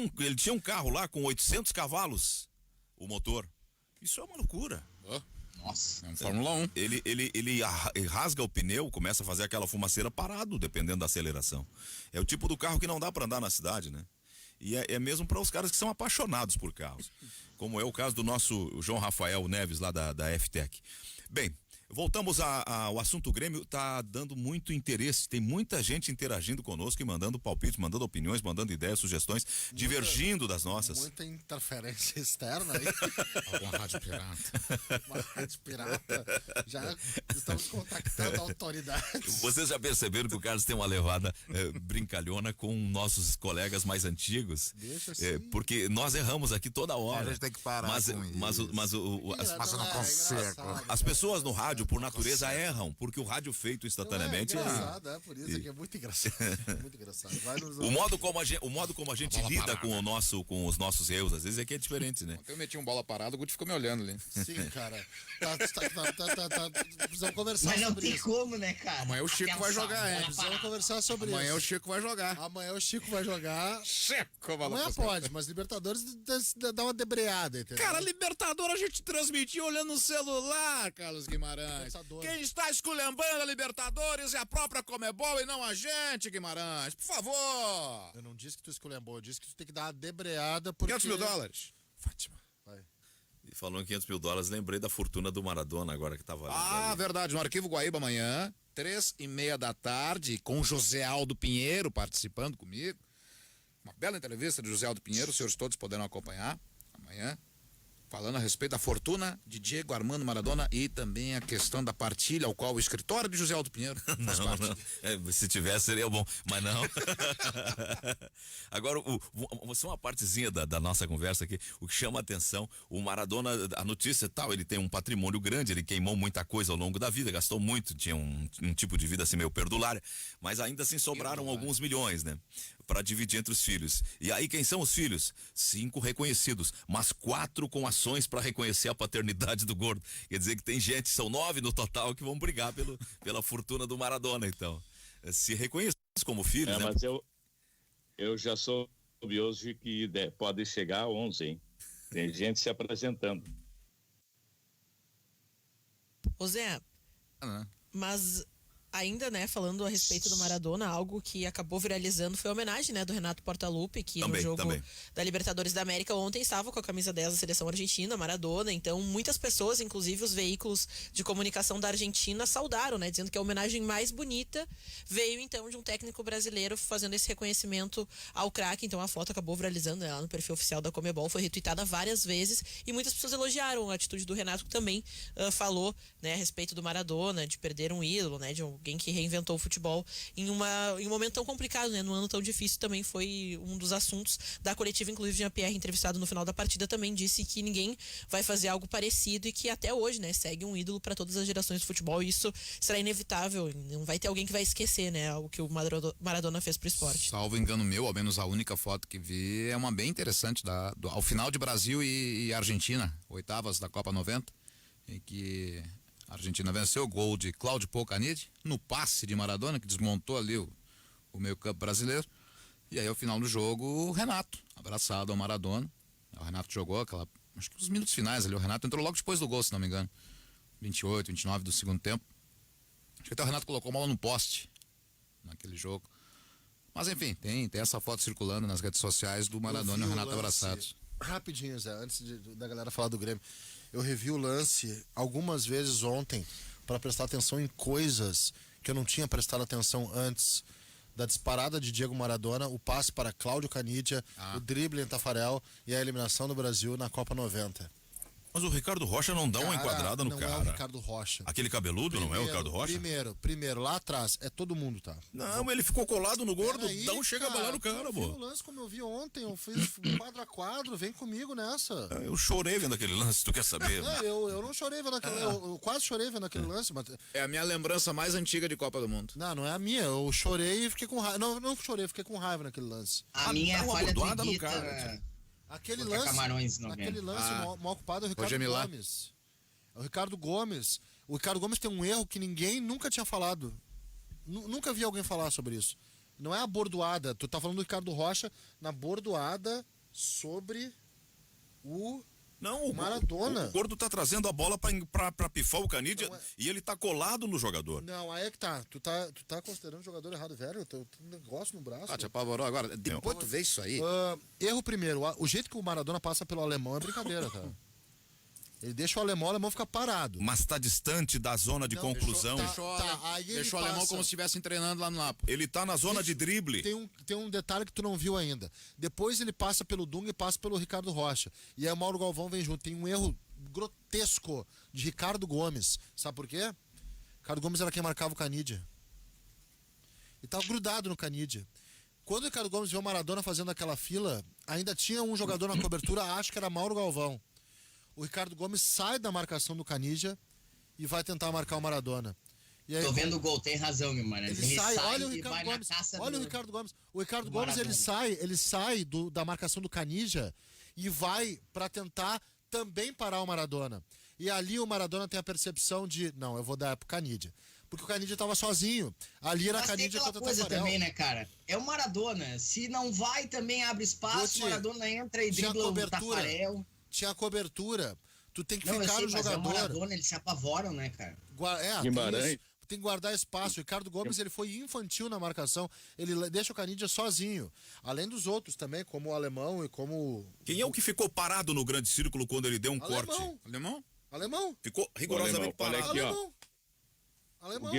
um carro lá com 800 cavalos, o motor. Isso é uma loucura. Nossa. É um Fórmula 1. Ele rasga o pneu, começa a fazer aquela fumaceira parado, dependendo da aceleração. É o tipo do carro que não dá para andar na cidade, né? E é mesmo para os caras que são apaixonados por carros. Como é o caso do nosso João Rafael Neves, lá da FTEC. Bem, voltamos ao assunto Grêmio, tá dando muito interesse, tem muita gente interagindo conosco e mandando palpites, mandando opiniões, mandando ideias, sugestões, divergindo das nossas. Muita interferência externa aí. Alguma rádio pirata. Uma rádio pirata. Já estamos contactando autoridades. Vocês já perceberam que o Carlos tem uma levada brincalhona com nossos colegas mais antigos? Deixa assim. Porque nós erramos aqui toda hora. A gente tem que parar mas, com mas, isso. mas Mas eu não consigo. as pessoas no rádio, por natureza, erram, porque o rádio feito instantaneamente. É engraçado, por isso que é muito engraçado. Muito engraçado. O modo como a gente lida com os nossos erros, às vezes é que é diferente, né? Ontem eu meti bola parada, o Guti ficou me olhando ali. Sim, cara. Precisamos conversar Mas não sobre tem isso. como, né, cara? Amanhã o Chico vai jogar, hein? Precisamos conversar sobre Amanhã o isso. Chico vai jogar. Amanhã o Chico vai jogar. Chico, Amanhã pode, mas Libertadores dá uma debreada, entendeu? Cara, Libertadores a gente transmitiu olhando no celular, Carlos Guimarães. Libertadores. Quem está esculhambando a Libertadores é a própria Comebol e não a gente, Guimarães. Por favor. Eu não disse que tu esculhambou, eu disse que tu tem que dar uma debreada porque... $500 mil. Fátima, vai. E falando em $500 mil, lembrei da fortuna do Maradona agora que tava Ah, ali. verdade. No Arquivo Guaíba amanhã, 3:30 da tarde, com José Aldo Pinheiro participando comigo. Uma bela entrevista de José Aldo Pinheiro, os senhores todos poderão acompanhar amanhã. Falando a respeito da fortuna de Diego Armando Maradona e também a questão da partilha, ao qual o escritório de José Aldo Pinheiro faz parte. Não. Se tivesse seria bom, mas não. Agora, só uma partezinha da nossa conversa aqui, o que chama a atenção, o Maradona, a notícia tal, ele tem um patrimônio grande, ele queimou muita coisa ao longo da vida, gastou muito, tinha um tipo de vida assim meio perdulária, mas ainda assim sobraram alguns milhões, né? Para dividir entre os filhos. E aí quem são os filhos? 5 reconhecidos, mas 4 com ações para reconhecer a paternidade do gordo. Quer dizer que tem gente, são 9 no total, que vão brigar pela fortuna do Maradona, então. Se reconhece como filho, né? Mas eu já soube hoje que pode chegar a 11, hein? Tem gente se apresentando. Ô Zé, né? mas ainda, né, falando a respeito do Maradona, algo que acabou viralizando foi a homenagem, né, do Renato Portaluppi, que no jogo da Libertadores da América ontem estava com a camisa 10 da seleção argentina, Maradona. Então, muitas pessoas, inclusive os veículos de comunicação da Argentina, saudaram, né, dizendo que a homenagem mais bonita veio, então, de um técnico brasileiro fazendo esse reconhecimento ao craque. Então, a foto acabou viralizando, né, lá no perfil oficial da Comebol, foi retweetada várias vezes e muitas pessoas elogiaram a atitude do Renato, que também falou, né, a respeito do Maradona, de perder um ídolo, né, de alguém que reinventou o futebol em um momento tão complicado, né? Num ano tão difícil. Também foi um dos assuntos da coletiva. Inclusive, Jean-Pierre, entrevistado no final da partida, também disse que ninguém vai fazer algo parecido e que até hoje, né, segue um ídolo para todas as gerações de futebol, e isso será inevitável. Não vai ter alguém que vai esquecer, né, algo que o Maradona fez pro esporte. Salvo engano meu, ao menos a única foto que vi é uma bem interessante ao final de Brasil e Argentina, oitavas da Copa 90, em que a Argentina venceu o gol de Cláudio Poucanidi no passe de Maradona, que desmontou ali o meio-campo brasileiro. E aí, ao final do jogo, o Renato, abraçado ao Maradona. O Renato jogou acho que os minutos finais ali. O Renato entrou logo depois do gol, se não me engano. 28, 29 do segundo tempo. Acho que até o Renato colocou a bola no poste naquele jogo. Mas enfim, tem essa foto circulando nas redes sociais do Maradona e o Renato abraçados. Rapidinho, Zé, antes da galera falar do Grêmio. Eu revi o lance algumas vezes ontem para prestar atenção em coisas que eu não tinha prestado atenção antes. Da disparada de Diego Maradona, o passe para Cláudio Canidia, o drible em Tafarel e a eliminação do Brasil na Copa 90. Mas o Ricardo Rocha não dá uma enquadrada no cara. Não é o Ricardo Rocha. Aquele cabeludo não é o Ricardo Rocha? Primeiro, lá atrás, é todo mundo, tá? Não, ele ficou colado no gordo, Aí, não chega a balar no cara, pô. O lance como eu vi ontem, eu fiz quadro a quadro, vem comigo nessa. Eu chorei vendo aquele lance, tu quer saber? Não, eu não chorei vendo aquele eu quase chorei vendo aquele lance, mas... É a minha lembrança mais antiga de Copa do Mundo. Não é a minha, eu chorei e fiquei com raiva. Não chorei, fiquei com raiva naquele lance. A minha uma falha bordoada no no cara, cara. Aquele Botar lance, Camarões no aquele Grêmio. lance mal ocupado é o Ricardo Roger Milá. Gomes. É o Ricardo Gomes. O Ricardo Gomes tem um erro que ninguém nunca tinha falado. Nunca vi alguém falar sobre isso. Não é a bordoada. Tu tá falando do Ricardo Rocha na bordoada sobre o Não, Maradona. O Gordo tá trazendo a bola pra pifar o Canidia e ele tá colado no jogador. Não, aí é que tá. Tu tá considerando o jogador errado, velho. Eu tenho um negócio no braço. Ah, te apavorou agora. Depois tu vê isso aí. Erro primeiro. O jeito que o Maradona passa pelo alemão é brincadeira, cara. Ele deixa o alemão fica parado. Mas tá distante da zona de conclusão. Deixou o alemão como se estivessem treinando lá no Nápoles. Ele tá na zona de drible. Tem um detalhe que tu não viu ainda. Depois ele passa pelo Dunga e passa pelo Ricardo Rocha. E aí o Mauro Galvão vem junto. Tem um erro grotesco de Ricardo Gomes. Sabe por quê? Ricardo Gomes era quem marcava o Canidia. E tava grudado no Canidia. Quando o Ricardo Gomes viu o Maradona fazendo aquela fila, ainda tinha um jogador na cobertura, acho que era Mauro Galvão. O Ricardo Gomes sai da marcação do Canidia e vai tentar marcar o Maradona. E aí, tô vendo o gol, tem razão, Guimarães. Ele sai, olha o Ricardo Gomes. Olha o Ricardo Gomes. O Ricardo Gomes, ele sai da marcação do Canidia e vai para tentar também parar o Maradona. E ali o Maradona tem a percepção de, não, eu vou dar pro Canidia. Porque o Canidia tava sozinho. Ali era Canidia contra o coisa Tafarel. também, né, cara? É o Maradona. Se não vai, também abre espaço, o Maradona entra e dribla o Tafarel. Tinha cobertura. Tu tem que ficar no jogador. Mas o Maradona, eles se apavoram, né, cara? Guimarães. Tem que guardar espaço. O Ricardo Gomes, ele foi infantil na marcação. Ele deixa o Canidia sozinho. Além dos outros também, como o alemão e como... Quem é o que ficou parado no grande círculo quando ele deu um corte? Alemão. Ficou rigorosamente parado. Olha aqui, Alemão.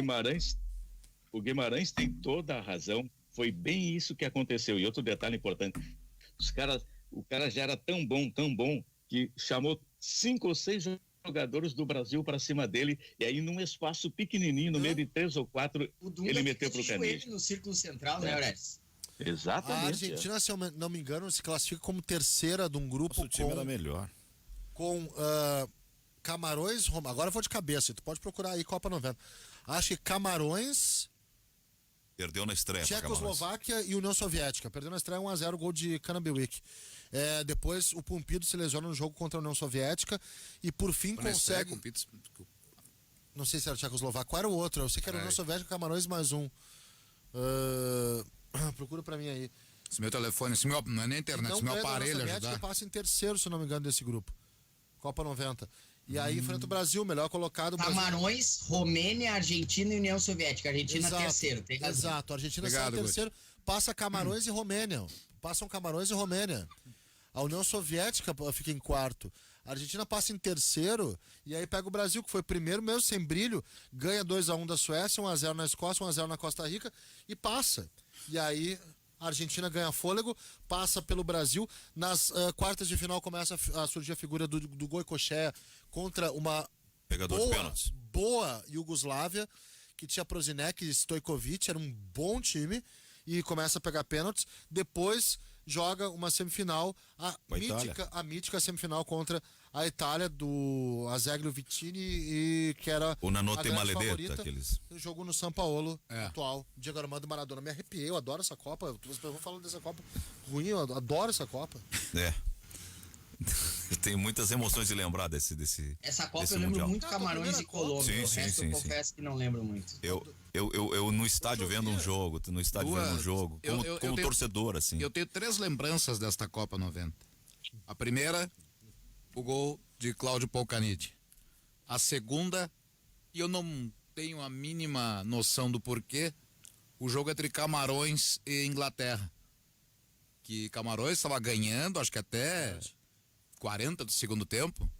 O Guimarães tem toda a razão. Foi bem isso que aconteceu. E outro detalhe importante. O cara já era tão bom, que chamou 5 ou 6 jogadores do Brasil para cima dele, e aí num espaço pequenininho, no meio de 3 ou 4, ele meteu pro Canidia. No círculo central, né, Orestes? Exatamente. A Argentina, se eu não me engano, se classifica como terceira de um grupo. O time era melhor. Com Camarões, agora eu vou de cabeça, tu pode procurar aí Copa 90. Acho que Camarões... Perdeu na estreia. Tchecoslováquia e União Soviética. Perdeu na estreia 1-0, gol de Cannabiwick. Depois o Pumpido se lesiona no jogo contra a União Soviética e por fim consegue... Não sei se era Tchecoslováquia, qual era o outro? Eu sei que era União Soviética, Camarões mais um. Procura pra mim aí. Esse meu telefone, não é nem internet, esse meu aparelho ajudar. Passa em terceiro, se não me engano, desse grupo. Copa 90. E aí enfrenta o Brasil, melhor colocado. Camarões, Romênia, Argentina e União Soviética. Argentina terceiro, tem razão. Exato, a Argentina sai terceiro, passa Camarões e Romênia. Passam Camarões e Romênia. A União Soviética fica em quarto. A Argentina passa em terceiro e aí pega o Brasil, que foi primeiro mesmo, sem brilho, ganha 2-1 da Suécia, 1-0 na Escócia, 1-0 na Costa Rica e passa. E aí a Argentina ganha fôlego, passa pelo Brasil. Nas quartas de final começa a surgir a figura do Goicoechea contra uma boa Iugoslávia, que tinha Prozinec e Stojkovic, era um bom time, e começa a pegar pênaltis. Depois joga uma semifinal, a mítica semifinal contra a Itália, do Azeglio Vittini, e que era o Nanote a Maledetta, favorita. Aqueles... Jogo no São Paulo atual, Diego Armando Maradona. Me arrepiei, eu adoro essa Copa. Vocês vão falando dessa Copa ruim, eu adoro essa Copa. Eu tenho muitas emoções de lembrar desse Essa Copa desse eu lembro mundial. muito Camarões e Colômbia. O resto eu confesso que não lembro muito. Eu no estádio vendo um jogo, como torcedor, assim. Eu tenho 3 lembranças desta Copa 90. A primeira, o gol de Cláudio Polcanidi. A segunda, e eu não tenho a mínima noção do porquê, o jogo entre Camarões e Inglaterra. Que Camarões estava ganhando, acho que até 40 do segundo tempo.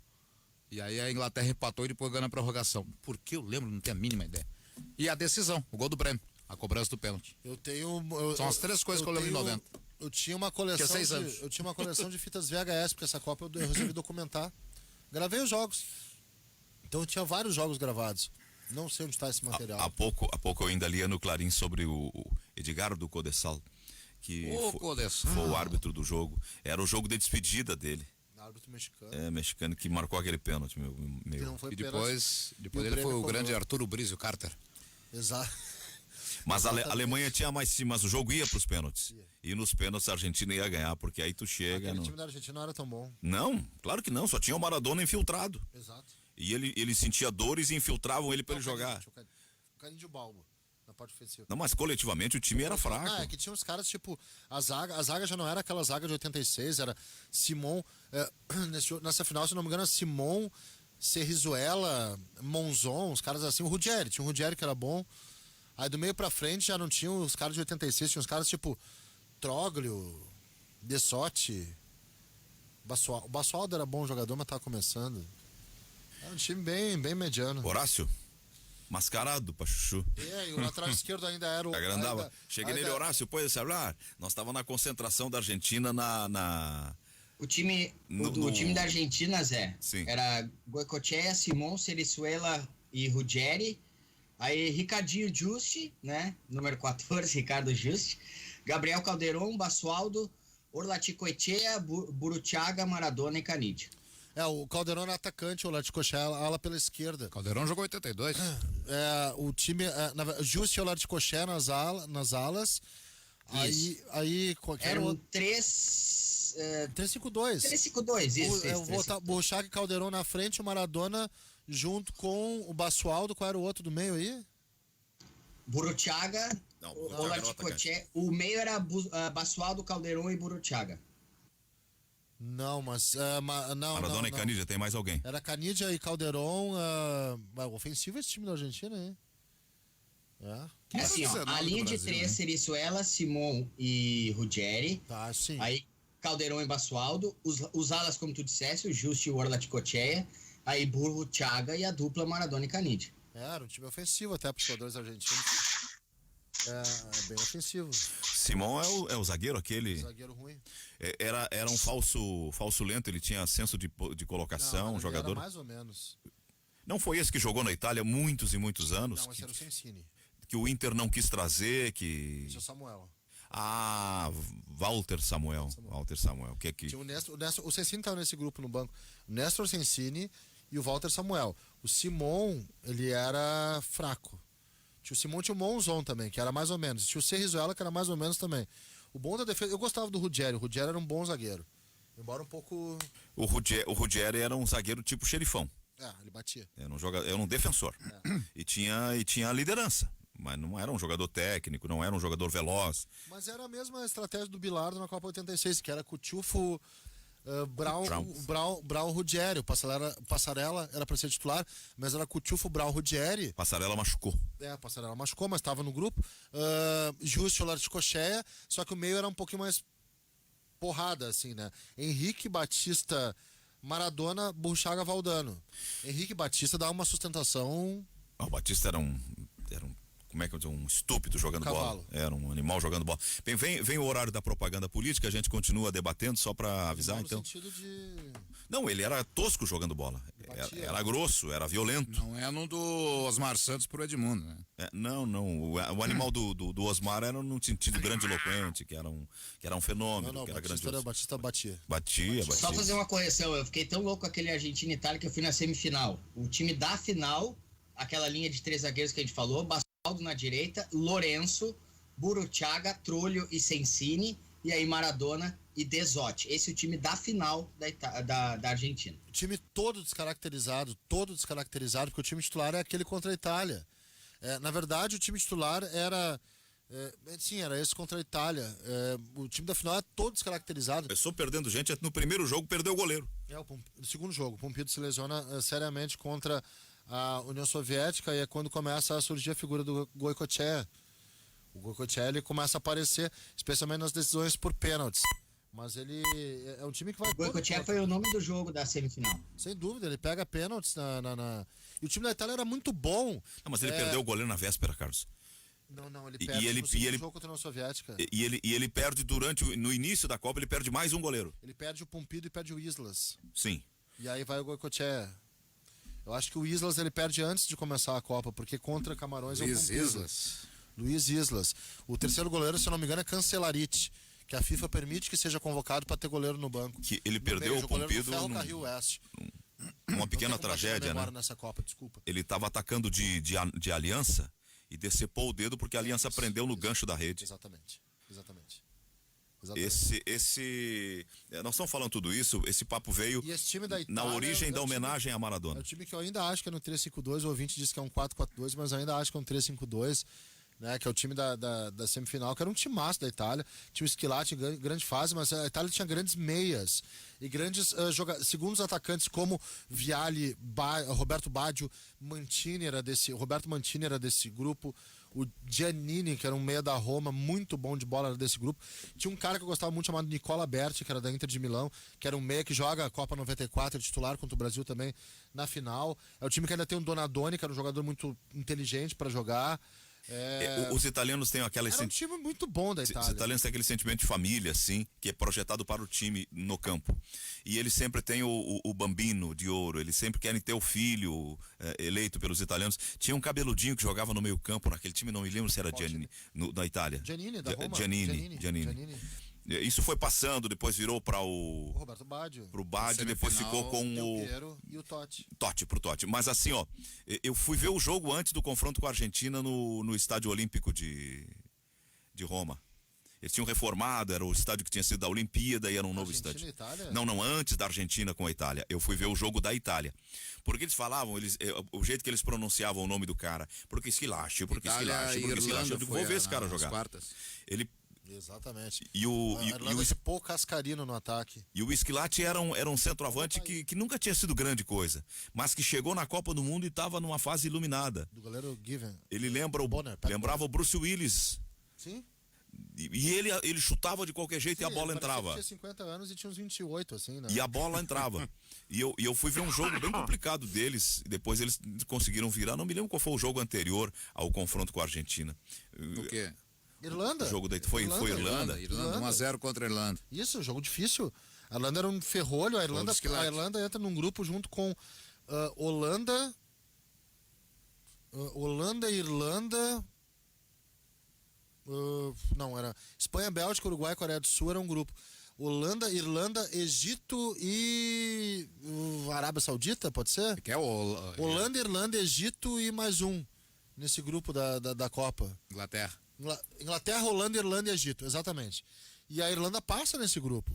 E aí a Inglaterra empatou e depois ganhou na prorrogação. Por que eu lembro? Não tenho a mínima ideia. E a decisão, o gol do Brêmio, a cobrança do pênalti. São as 3 coisas que eu lembro em 90. Eu tinha uma coleção de fitas VHS, porque essa Copa eu resolvi documentar. Gravei os jogos. Então eu tinha vários jogos gravados. Não sei onde está esse material. Há pouco eu ainda lia no Clarim sobre o Edgardo do Codessal, que foi o árbitro do jogo. Era o jogo de despedida dele. Árbitro mexicano. Mexicano, que marcou aquele pênalti, meu. E depois dele foi o grande Arturo Brizio Carter. Exato. Mas a Alemanha tinha mais time, mas o jogo ia pros pênaltis. E nos pênaltis a Argentina ia ganhar, porque aí tu chega... Aquele time da Argentina não era tão bom. Não, claro que não, só tinha o Maradona infiltrado. Exato. E ele sentia dores e infiltravam ele para ele jogar. Tinha o Caninho de Balbo na parte ofensiva. Não, mas coletivamente o time era fraco. É que tinha uns caras, tipo, a zaga já não era aquela zaga de 86, era Simon, nessa final, se não me engano, Simon, Serrizuela, Monzon, os caras assim, tinha um Ruggeri que era bom. Aí do meio pra frente já não tinha os caras de 86, tinha uns caras tipo Troglio, Dessotti, o Basualdo era bom jogador, mas tava começando. Era um time bem mediano. Horácio? Mascarado pra chuchu. E o lateral esquerdo ainda era o... Agrandava. Cheguei nele, Horácio, pode falar? Nós estávamos na concentração da Argentina O time da Argentina, Zé, Sim. era Goicoechea, Simon, Serrizuela e Ruggeri. Aí Ricardinho Juste, né? Número 14, Ricardo Juste. Gabriel Calderon, Basualdo, Orlaticoechea, Burruchaga, Maradona e Canidia. O Calderon era atacante, o Orlaticoechea ala pela esquerda. Caldeirão jogou 82. O time, Juste e Orlaticoechea nas alas. Aí Era um 3-5-2. 3-5-2, isso. Eu vou botar Burruchaga e Calderon na frente, o Maradona junto com o Basualdo. Qual era o outro do meio aí? Burruchaga, Orlaticoechea. O meio era Basualdo, Calderon e Burruchaga. Não, mas... Maradona e Canidia, tem mais alguém. Era Canidia e Calderon. Ofensivo esse time da Argentina, hein? Assim, a linha de 3 seria Serrizuela, Simon e Ruggeri. Tá, sim. Aí Calderon e Basualdo. Os alas, como tu disseste, o Juste e o Orlaticoechea. Aí Burruchaga e a dupla Maradona e Canidia. Era um time ofensivo até para os jogadores argentinos. Bem ofensivo. Simão é o zagueiro aquele. Zagueiro ruim. Era um falso lento, ele tinha senso de colocação, Não, jogador. Era mais ou menos. Não foi esse que jogou na Itália muitos e muitos anos? Não, esse era o Sensini. Que o Inter não quis trazer, que... Esse é o Samuel. Walter Samuel. Walter Samuel. Que Tinha o Sensini estava nesse grupo no banco. O Néstor Sensini e o Walter Samuel. O Simon, ele era fraco. Tinha o Simon, tinha o Monzon também, que era mais ou menos. Tinha o Serrizuela, que era mais ou menos também. O bom da defesa... Eu gostava do Ruggeri. O Ruggeri era um bom zagueiro. Embora um pouco... O Ruggeri era um zagueiro tipo xerifão. Ele batia. Era um defensor. E tinha liderança. Mas não era um jogador técnico, não era um jogador veloz. Mas era a mesma estratégia do Bilardo na Copa 86, que era Cutiufo, Brown, Ruggeri. O Passarella era para ser titular, mas era Cutiufo, Brown, Ruggeri. Passarella machucou. Passarella machucou, mas estava no grupo. Juste, Orlaticoechea, só que o meio era um pouquinho mais porrada, assim, né? Henrique, Batista, Maradona, Burruchaga, Valdano. Henrique Batista dá uma sustentação... O Batista era um como é que eu digo, um estúpido jogando bola. Era um animal jogando bola. Bem, vem o horário da propaganda política, a gente continua debatendo só para avisar, então. No sentido de... Não, ele era tosco jogando bola. Era grosso, era violento. Não é no do Osmar Santos pro Edmundo, né? Não. O animal do Osmar era num sentido grandiloquente, que era um fenômeno, que era grandioso. Batista batia. Batia. Só fazer uma correção, eu fiquei tão louco com aquele Argentina e Itália que eu fui na semifinal. O time da final, aquela linha de 3 zagueiros que a gente falou, Basualdo na direita, Lourenço, Burruchaga, Troglio e Sensini, e aí Maradona e Dessotti. Esse é o time da final da Argentina. O time todo descaracterizado, porque o time titular é aquele contra a Itália. Na verdade, o time titular era esse contra a Itália. O time da final é todo descaracterizado. Começou perdendo gente, no primeiro jogo perdeu o goleiro. No segundo jogo, o Pompidou se lesiona seriamente contra a União Soviética, e é quando começa a surgir a figura do Goicoechea. O Goicoechea, ele começa a aparecer, especialmente nas decisões por pênaltis. Mas ele é um time que vai... O Goicoechea foi o nome do jogo da semifinal. Sem dúvida, ele pega pênaltis E o time da Itália era muito bom. Não, mas ele perdeu o goleiro na véspera, Carlos. Não, ele perde no segundo jogo contra a União Soviética. E ele perde no início da Copa, ele perde mais um goleiro. Ele perde o Pompidou e perde o Islas. Sim. E aí vai o Goicoechea. Eu acho que o Islas ele perde antes de começar a Copa, porque contra Camarões Luiz Islas. O terceiro goleiro, se eu não me engano, é Cancelarite, que a FIFA permite que seja convocado para ter goleiro no banco. Que ele perdeu o Pompidou uma pequena tragédia, né? Nessa Copa, desculpa. Ele estava atacando de aliança e decepou o dedo porque a aliança prendeu no gancho da rede. Exatamente. Nós estamos falando tudo isso, esse papo veio E esse time da Itália, na origem da homenagem à É Maradona. o time que eu ainda acho que é no 3-5-2, o ouvinte disse que é um 4-4-2, mas eu ainda acho que é um 3-5-2, né? Que é o time da semifinal, que era um timaço da Itália. Tinha o Schillaci em grande fase, mas a Itália tinha grandes meias e grandes segundos atacantes como Vialli, Roberto Baggio, Roberto Mantini era desse grupo. O Giannini, que era um meia da Roma, muito bom de bola, era desse grupo. Tinha um cara que eu gostava muito chamado Nicola Berti, que era da Inter de Milão, que era um meia que joga a Copa 94, titular contra o Brasil também na final. É o time que ainda tem um Donadoni, que era um jogador muito inteligente para jogar. Os italianos têm aquela... Era um time muito bom da Itália. Os italianos têm aquele sentimento de família, assim, que é projetado para o time no campo. E eles sempre têm o bambino de ouro, eles sempre querem ter o filho eleito pelos italianos. Tinha um cabeludinho que jogava no meio campo naquele time, não me lembro se era Giannini, da Itália. Giannini, da Roma. Giannini. Isso foi passando, depois virou para o Roberto Baggio. Pro Baggio, depois ficou com o Piero e o Totti. Pro Totti. Mas assim, ó, eu fui ver o jogo antes do confronto com a Argentina no Estádio Olímpico de Roma. Eles tinham reformado, era o estádio que tinha sido da Olimpíada e era um novo estádio. Itália? Não, antes da Argentina com a Itália. Eu fui ver o jogo da Itália. Porque eles falavam, o jeito que eles pronunciavam o nome do cara, porque Schillaci, porque Schillaci. Eu digo, vou ver esse cara jogar. Ele... Exatamente. E o Pô Cascarino no ataque. E o Schillaci era um centroavante que nunca tinha sido grande coisa, mas que chegou na Copa do Mundo e estava numa fase iluminada. Do goleiro Given. Ele lembrava o Bruce Willis. Sim. E ele chutava de qualquer jeito. Sim, e a bola entrava. Ele tinha 50 anos e tinha uns 28, assim, né? E a bola entrava. E eu fui ver um jogo bem complicado deles. Depois eles conseguiram virar. Não me lembro qual foi o jogo anterior ao confronto com a Argentina. O quê? Irlanda. O jogo foi Irlanda. 1-0 contra a Irlanda. Isso, jogo difícil. A Irlanda era um ferrolho. A Irlanda entra num grupo junto com Holanda, Irlanda. Não, era Espanha, Bélgica, Uruguai e Coreia do Sul era um grupo. Holanda, Irlanda, Egito e Arábia Saudita, pode ser? Holanda, Irlanda, Egito e mais um nesse grupo da Copa. Inglaterra, Holanda, Irlanda e Egito, exatamente. E a Irlanda passa nesse grupo.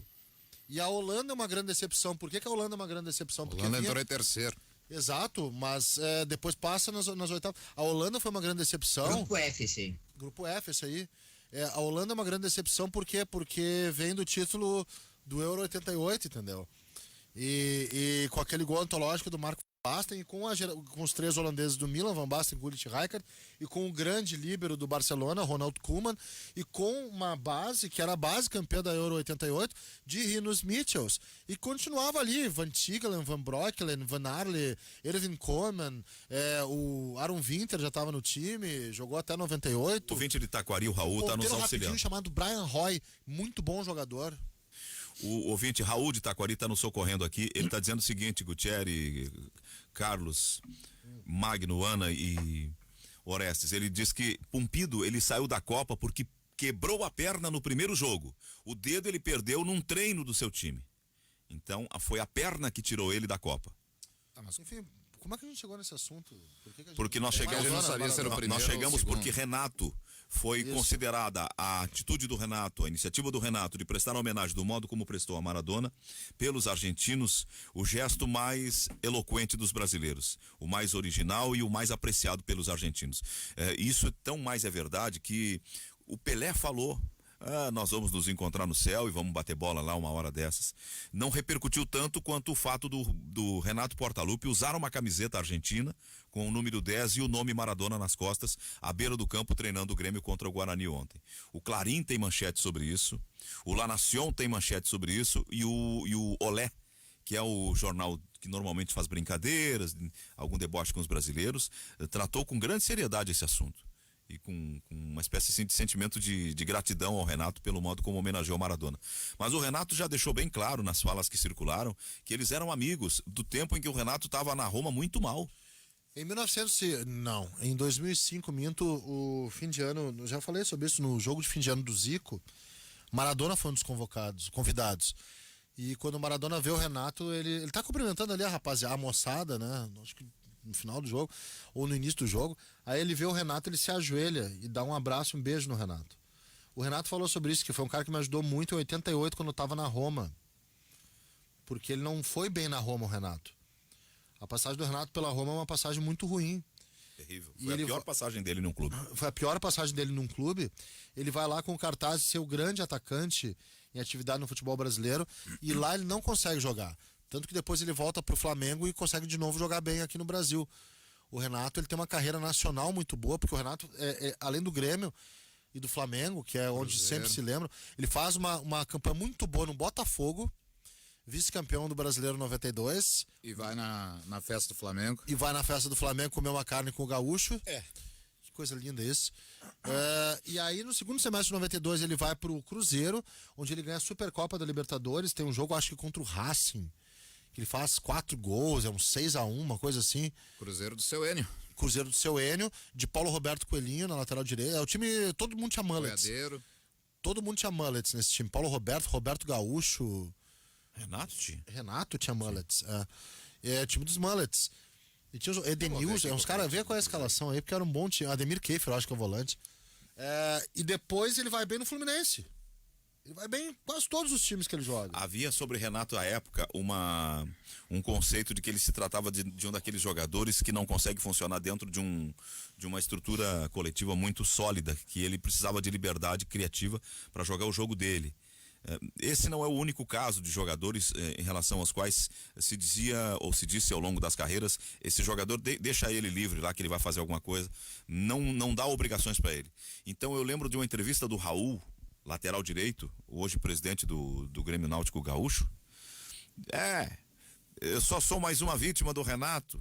E a Holanda é uma grande decepção. Por que a Holanda é uma grande decepção? Porque a Holanda entrou em terceiro. Exato, mas depois passa nas oitavas. A Holanda foi uma grande decepção. Grupo F, sim. Grupo F, esse aí. A Holanda é uma grande decepção, por quê? Porque vem do título do Euro 88, entendeu? E com aquele gol antológico do Marco Basten e com os três holandeses do Milan, Van Basten, Gullit e Rijkaard, e com o grande líbero do Barcelona, Ronald Koeman, e com uma base, que era a base campeã da Euro 88, de Rinus Michels, e continuava ali, Van Tigelen, Van Breukelen, Van Arle, Erwin Koeman, o Aaron Winter já estava no time, jogou até 98. O Vinte de Taquari, o Raul, está nos auxiliando. Um chamado Brian Roy, muito bom jogador. O ouvinte Raul de Taquari está nos socorrendo aqui. Ele está dizendo o seguinte: Gutierre, Carlos, Magno, Ana e Orestes. Ele diz que Pumpido ele saiu da Copa porque quebrou a perna no primeiro jogo. O dedo ele perdeu num treino do seu time. Então foi a perna que tirou ele da Copa. Enfim, como é que a gente chegou nesse assunto? Porque nós chegamos porque Renato foi considerada a atitude do Renato, a iniciativa do Renato de prestar homenagem do modo como prestou a Maradona pelos argentinos, o gesto mais eloquente dos brasileiros, o mais original e o mais apreciado pelos argentinos. Isso tão mais é verdade que o Pelé falou: nós vamos nos encontrar no céu e vamos bater bola lá uma hora dessas. Não repercutiu tanto quanto o fato do Renato Portaluppi usar uma camiseta argentina com o número 10 e o nome Maradona nas costas, à beira do campo, treinando o Grêmio contra o Guarani ontem. O Clarim tem manchete sobre isso, o La Nación tem manchete sobre isso, e o Olé, que é o jornal que normalmente faz brincadeiras, algum deboche com os brasileiros, tratou com grande seriedade esse assunto. E com uma espécie assim, de sentimento de gratidão ao Renato pelo modo como homenageou Maradona. Mas o Renato já deixou bem claro nas falas que circularam que eles eram amigos do tempo em que o Renato estava na Roma muito mal. Em 2005, o fim de ano, já falei sobre isso no jogo de fim de ano do Zico, Maradona foi um dos convidados. E quando o Maradona vê o Renato, ele tá cumprimentando ali a rapaziada, a moçada, né? Acho que no final do jogo, ou no início do jogo, aí ele vê o Renato, ele se ajoelha e dá um abraço, um beijo no Renato. O Renato falou sobre isso, que foi um cara que me ajudou muito em 88 quando eu tava na Roma. Porque ele não foi bem na Roma, o Renato. A passagem do Renato pela Roma é uma passagem muito ruim. Terrível. Foi a pior passagem dele num clube. Foi a pior passagem dele num clube. Ele vai lá com o cartaz de ser o grande atacante em atividade no futebol brasileiro e lá ele não consegue jogar. Tanto que depois ele volta pro Flamengo e consegue de novo jogar bem aqui no Brasil. O Renato, ele tem uma carreira nacional muito boa, porque o Renato, além do Grêmio e do Flamengo, que é onde sempre se lembra, ele faz uma campanha muito boa no Botafogo, vice-campeão do Brasileiro 92. E vai na festa do Flamengo. E vai na festa do Flamengo comer uma carne com o gaúcho. Que coisa linda isso. E aí no segundo semestre de 92 ele vai pro Cruzeiro, onde ele ganha a Supercopa da Libertadores. Tem um jogo, acho que contra o Racing, que ele faz 4 gols, é um 6-1, uma coisa assim. Cruzeiro do seu Enio. Cruzeiro do seu Enio, de Paulo Roberto Coelhinho na lateral direita. É o time, todo mundo tinha mullets. Boiadeiro. Todo mundo tinha mullets nesse time. Paulo Roberto, Roberto Gaúcho. Renato tinha mullets. É time dos mullets. E tinha os Edenilson, uns caras, vê qual é a escalação aí, porque era um bom time. Ademir Keifer, eu acho que é o volante. E depois ele vai bem no Fluminense. Ele vai bem em quase todos os times que ele joga. Havia sobre Renato à época um conceito de que ele se tratava de um daqueles jogadores que não consegue funcionar dentro de uma estrutura coletiva muito sólida, que ele precisava de liberdade criativa para jogar o jogo dele. Esse não é o único caso de jogadores em relação aos quais se dizia ou se disse ao longo das carreiras, esse jogador deixa ele livre lá que ele vai fazer alguma coisa, não dá obrigações para ele. Então eu lembro de uma entrevista do Raul, lateral direito, hoje presidente do Grêmio Náutico Gaúcho. Eu só sou mais uma vítima do Renato.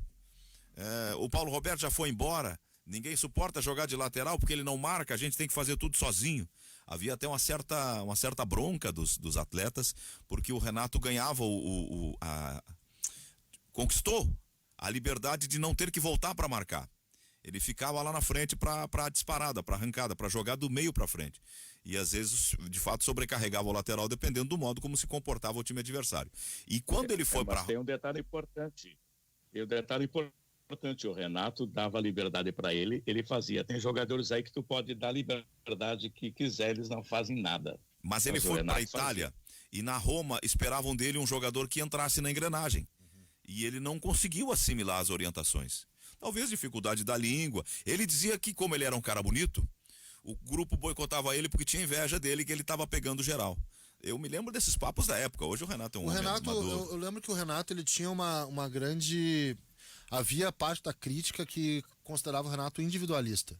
O Paulo Roberto já foi embora, ninguém suporta jogar de lateral porque ele não marca, a gente tem que fazer tudo sozinho. Havia até uma certa bronca dos atletas, porque o Renato ganhava conquistou a liberdade de não ter que voltar para marcar. Ele ficava lá na frente para disparada, para arrancada, para jogar do meio para frente. E às vezes, de fato, sobrecarregava o lateral dependendo do modo como se comportava o time adversário. E quando ele foi para... Tem um detalhe importante. O Renato dava liberdade para ele fazia. Tem jogadores aí que tu pode dar liberdade que quiser, eles não fazem nada. Mas ele foi para a Itália e na Roma esperavam dele um jogador que entrasse na engrenagem. E ele não conseguiu assimilar as orientações. Talvez dificuldade da língua. Ele dizia que, como ele era um cara bonito, o grupo boicotava ele porque tinha inveja dele, que ele estava pegando geral. Eu me lembro desses papos da época. Hoje o Renato é um homem maduro. Eu lembro que o Renato, ele tinha uma grande... Havia parte da crítica que considerava o Renato individualista.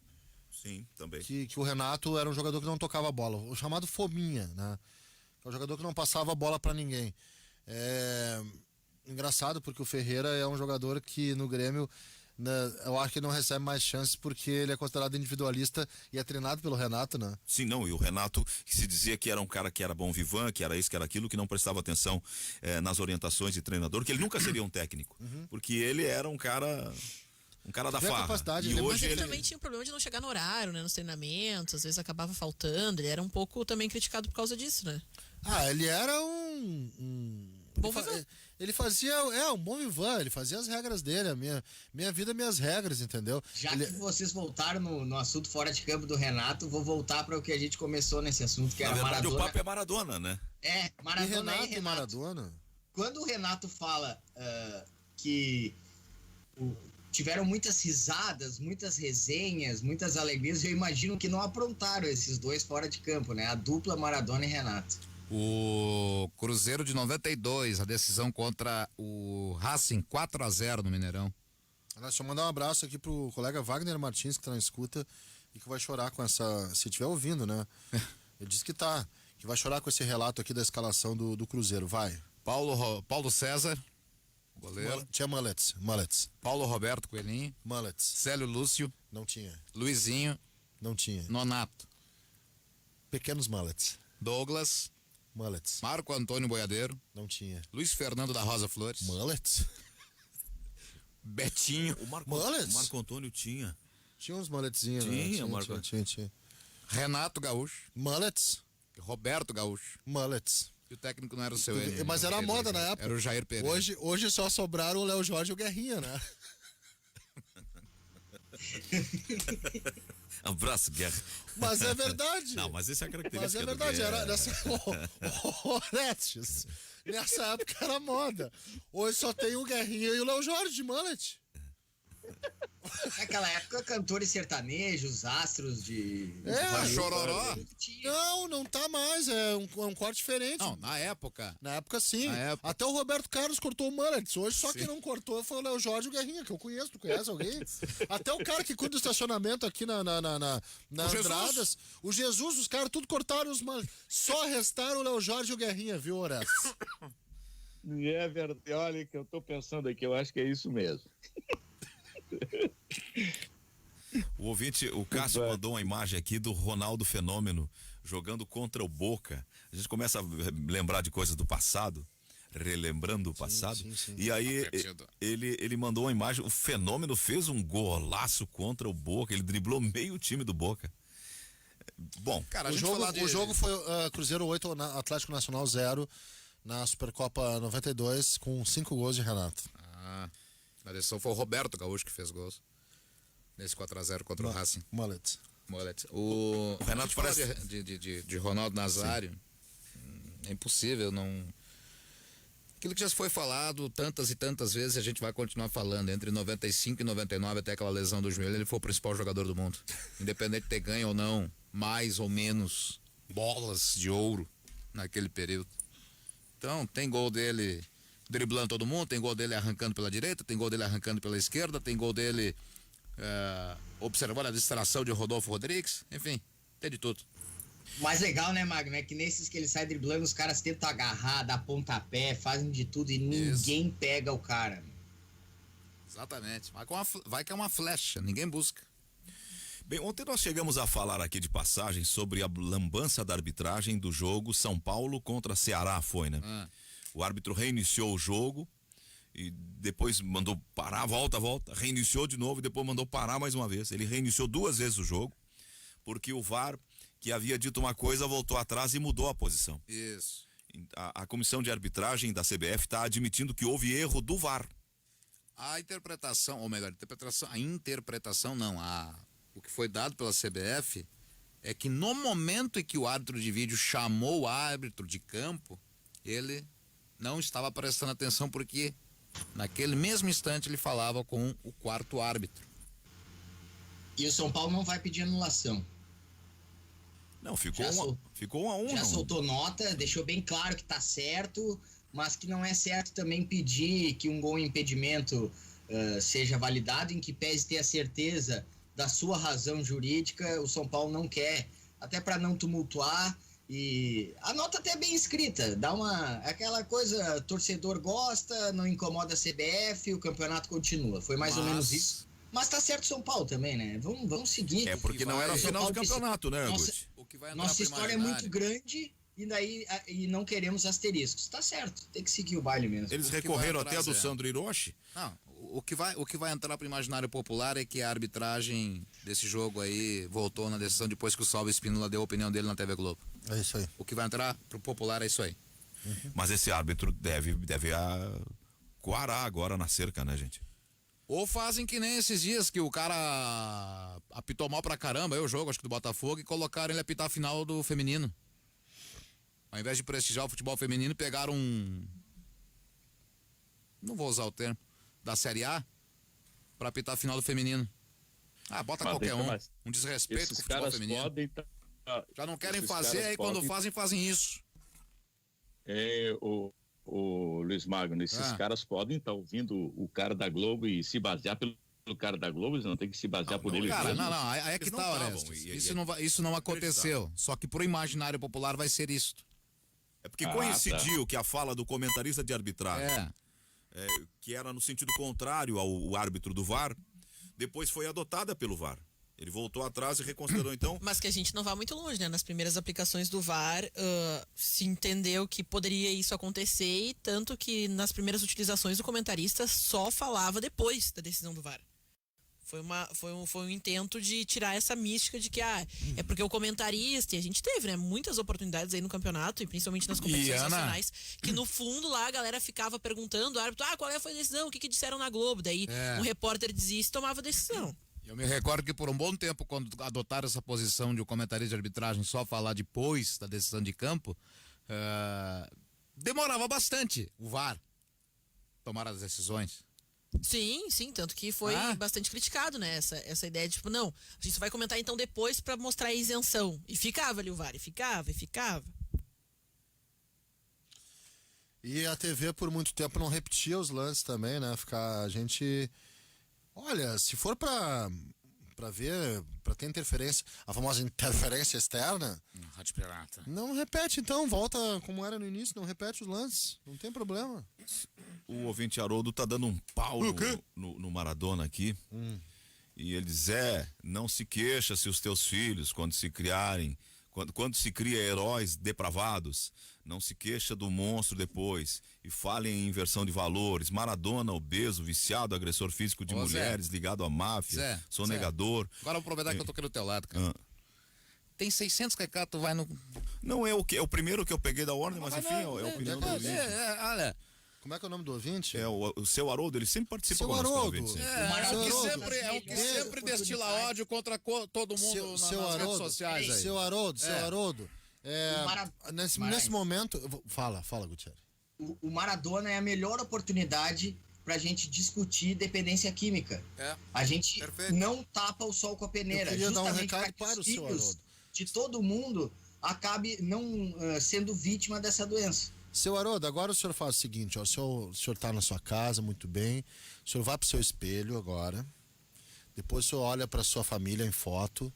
Sim, também. Que o Renato era um jogador que não tocava a bola. O chamado fominha, né? É um jogador que não passava a bola pra ninguém. Engraçado, porque o Ferreira é um jogador que no Grêmio... eu acho que ele não recebe mais chances porque ele é considerado individualista e é treinado pelo Renato, né? Sim, não, e o Renato que se dizia que era um cara que era bom vivan, que era isso, que era aquilo, que não prestava atenção nas orientações de treinador, que ele nunca seria um técnico, porque ele era um cara da farra. E hoje mas ele também tinha o problema de não chegar no horário, né, nos treinamentos, às vezes acabava faltando, ele era um pouco também criticado por causa disso, né? Ele era bom vivan. Ele fazia, um bom vivan, ele fazia as regras dele, minha vida, minhas regras, entendeu? Já que vocês voltaram no assunto fora de campo do Renato, vou voltar para o que a gente começou nesse assunto, que era Maradona. Maradona. O papo é Maradona, né? Maradona e Renato. Maradona. Quando o Renato fala que tiveram muitas risadas, muitas resenhas, muitas alegrias, eu imagino que não aprontaram esses dois fora de campo, né? A dupla Maradona e Renato. O Cruzeiro de 92, a decisão contra o Racing 4-0 no Mineirão. Deixa eu mandar um abraço aqui pro colega Wagner Martins, que tá na escuta e que vai chorar com essa... Se estiver ouvindo, né? Ele disse que vai chorar com esse relato aqui da escalação do Cruzeiro. Vai. Paulo César, goleiro. Tinha mullets. Paulo Roberto Coelhinho. Mullets. Célio Lúcio. Não tinha. Luizinho. Não tinha. Nonato. Pequenos mullets. Douglas. Mullets. Marco Antônio Boiadeiro. Não tinha. Luiz Fernando da Rosa Flores. Mullets. Betinho. O Marco Antônio tinha. Tinha uns mulletzinhos. Tinha, né? Marco. Tinha. Renato Gaúcho. Mullets. Roberto Gaúcho. Mullets. E o técnico não era o seu Enio. Mas era a moda na época. Era o Jair Pereira. Hoje só sobraram o Léo Jorge e o Guerrinha, né? Abraço, Guerra. Mas é verdade. Não, mas isso é a Mas característica é do verdade, Guerra. era nessa. Orestes, nessa época era moda. Hoje só tem o Guerrinha e o Léo Jorge de mullet. Naquela época, cantores sertanejos, astros de. Chororó. Não tá mais. É um corte diferente. Não, na época. Na época, sim. Na época. Até o Roberto Carlos cortou o mullet. Hoje só quem não cortou foi o Léo Jorge e o Guerrinha, que eu conheço. Tu conhece alguém? Até o cara que cuida do estacionamento aqui na Andradas. O Jesus, os caras tudo cortaram os mullets. Só restaram o Léo Jorge e o Guerrinha, viu, Orestes? É verdade, olha que eu tô pensando aqui, eu acho que é isso mesmo. O ouvinte, o Cássio mandou uma imagem aqui do Ronaldo Fenômeno jogando contra o Boca. A gente começa a lembrar de coisas do passado, relembrando o passado. Sim. E aí ele mandou uma imagem, o Fenômeno fez um golaço contra o Boca, ele driblou meio time do Boca. Bom, Cara, O jogo foi Cruzeiro 8, Atlético Nacional 0 na Supercopa 92 com 5 gols de Renato. Na decisão foi o Roberto Gaúcho que fez gols. Nesse 4-0 contra o Racing. Mullet. O Renato parece parece- de Ronaldo Nazário. É impossível, não. Aquilo que já foi falado tantas e tantas vezes, a gente vai continuar falando. Entre 95 e 99, até aquela lesão do joelho, ele foi o principal jogador do mundo. Independente de ter ganho ou não, mais ou menos bolas de ouro naquele período. Então, tem gol dele driblando todo mundo, tem gol dele arrancando pela direita, tem gol dele arrancando pela esquerda, tem gol dele observando a distração de Rodolfo Rodrigues, enfim, tem de tudo. Mais legal, né, Magno? É que nesses que ele sai driblando, os caras tentam agarrar, dar pontapé, fazem de tudo e ninguém pega o cara. Exatamente, vai que é uma flecha, ninguém busca. bem, ontem nós chegamos a falar aqui de passagem sobre a lambança da arbitragem do jogo São Paulo contra Ceará, foi, né? O árbitro reiniciou o jogo e depois mandou parar, volta, reiniciou de novo e depois mandou parar mais uma vez. Ele reiniciou 2 vezes o jogo, porque o VAR, que havia dito uma coisa, voltou atrás e mudou a posição. Isso. A comissão de arbitragem da CBF está admitindo que houve erro do VAR. A interpretação não, o que foi dado pela CBF é que no momento em que o árbitro de vídeo chamou o árbitro de campo, ele não estava prestando atenção porque naquele mesmo instante ele falava com o 4º árbitro. E o São Paulo não vai pedir anulação. Não, ficou 1 a 1. Já soltou nota, deixou bem claro que tá certo, mas que não é certo também pedir que um gol em impedimento seja validado, em que pese ter a certeza da sua razão jurídica, o São Paulo não quer, até para não tumultuar. E a nota até é bem escrita, dá aquela coisa, torcedor gosta, não incomoda a CBF, o campeonato continua. Foi mais ou menos isso. Mas tá certo São Paulo também, né? Vamos seguir. É porque não era a final do campeonato, né, Guti? Nossa história é muito grande e não queremos asteriscos. Tá certo, tem que seguir o baile mesmo. Eles recorreram até a do Sandro Hiroshi. Não, o que vai entrar para o imaginário popular é que a arbitragem desse jogo aí voltou na decisão depois que o Salvo Espínola deu a opinião dele na TV Globo. É isso aí. O que vai entrar pro popular é isso aí. Mas esse árbitro deve coarar agora na cerca, né, gente? Ou fazem que nem esses dias que o cara apitou mal pra caramba, aí o jogo, acho que do Botafogo, e colocaram ele a apitar a final do feminino. Ao invés de prestigiar o futebol feminino, pegaram não vou usar o termo, da Série A, pra apitar a final do feminino. Bota qualquer um. Um desrespeito com o futebol feminino. Já não querem fazer, aí quando fazem isso. O Luiz Magno, esses caras podem estar ouvindo o cara da Globo e se basear pelo cara da Globo, eles não tem que se basear por ele. Cara, aí é que tá, Orestes. Isso não aconteceu. Só que pro imaginário popular vai ser isso. É porque coincidiu que a fala do comentarista de arbitragem, que era no sentido contrário ao árbitro do VAR, depois foi adotada pelo VAR. Ele voltou atrás e reconsiderou então. Mas que a gente não vá muito longe, né? Nas primeiras aplicações do VAR, se entendeu que poderia isso acontecer, e tanto que nas primeiras utilizações o comentarista só falava depois da decisão do VAR. Foi um intento de tirar essa mística de que é porque o comentarista, e a gente teve, né, muitas oportunidades aí no campeonato, e principalmente nas competições nacionais, que no fundo lá a galera ficava perguntando ao árbitro, qual foi a decisão, o que disseram na Globo, daí um repórter dizia isso e tomava a decisão. Eu me recordo que por um bom tempo, quando adotaram essa posição de o comentarista de arbitragem só falar depois da decisão de campo, demorava bastante o VAR tomar as decisões. Sim, tanto que foi bastante criticado, né? Essa ideia de, tipo, não, a gente só vai comentar então depois pra mostrar a isenção. E ficava ali o VAR, e ficava. E a TV por muito tempo não repetia os lances também, né? A gente... Olha, se for pra ver, pra ter interferência, a famosa interferência externa, Rádio Pirata. não repete então, volta como era no início, não repete os lances, não tem problema. O ouvinte Haroldo tá dando um pau no Maradona aqui. E ele diz, não se queixa se os teus filhos, quando se criarem, quando se cria heróis depravados, não se queixa do monstro depois. E fale em inversão de valores. Maradona, obeso, viciado, agressor físico de mulheres, ligado à máfia, sonegador. Agora vou aproveitar que eu tô aqui do teu lado, cara. Tem 600 recados, tu vai no... Não é o primeiro que eu peguei da ordem, mas enfim, é a opinião do ouvinte. Olha... Como é que é o nome do ouvinte? É o seu Haroldo, ele sempre participa Seu conosco. Haroldo. É o que sempre destila ódio contra todo mundo nas redes sociais aí. Seu Haroldo. Nesse momento... Fala, Gutierrez. O Maradona é a melhor oportunidade pra gente discutir dependência química. A gente não tapa o sol com a peneira. Eu queria dar um justamente recado para o seu Haroldo. De todo mundo acabe não sendo vítima dessa doença. Seu Haroldo, agora o senhor faz o seguinte, ó, o senhor tá na sua casa, muito bem, o senhor vai pro seu espelho agora, depois o senhor olha pra sua família em foto,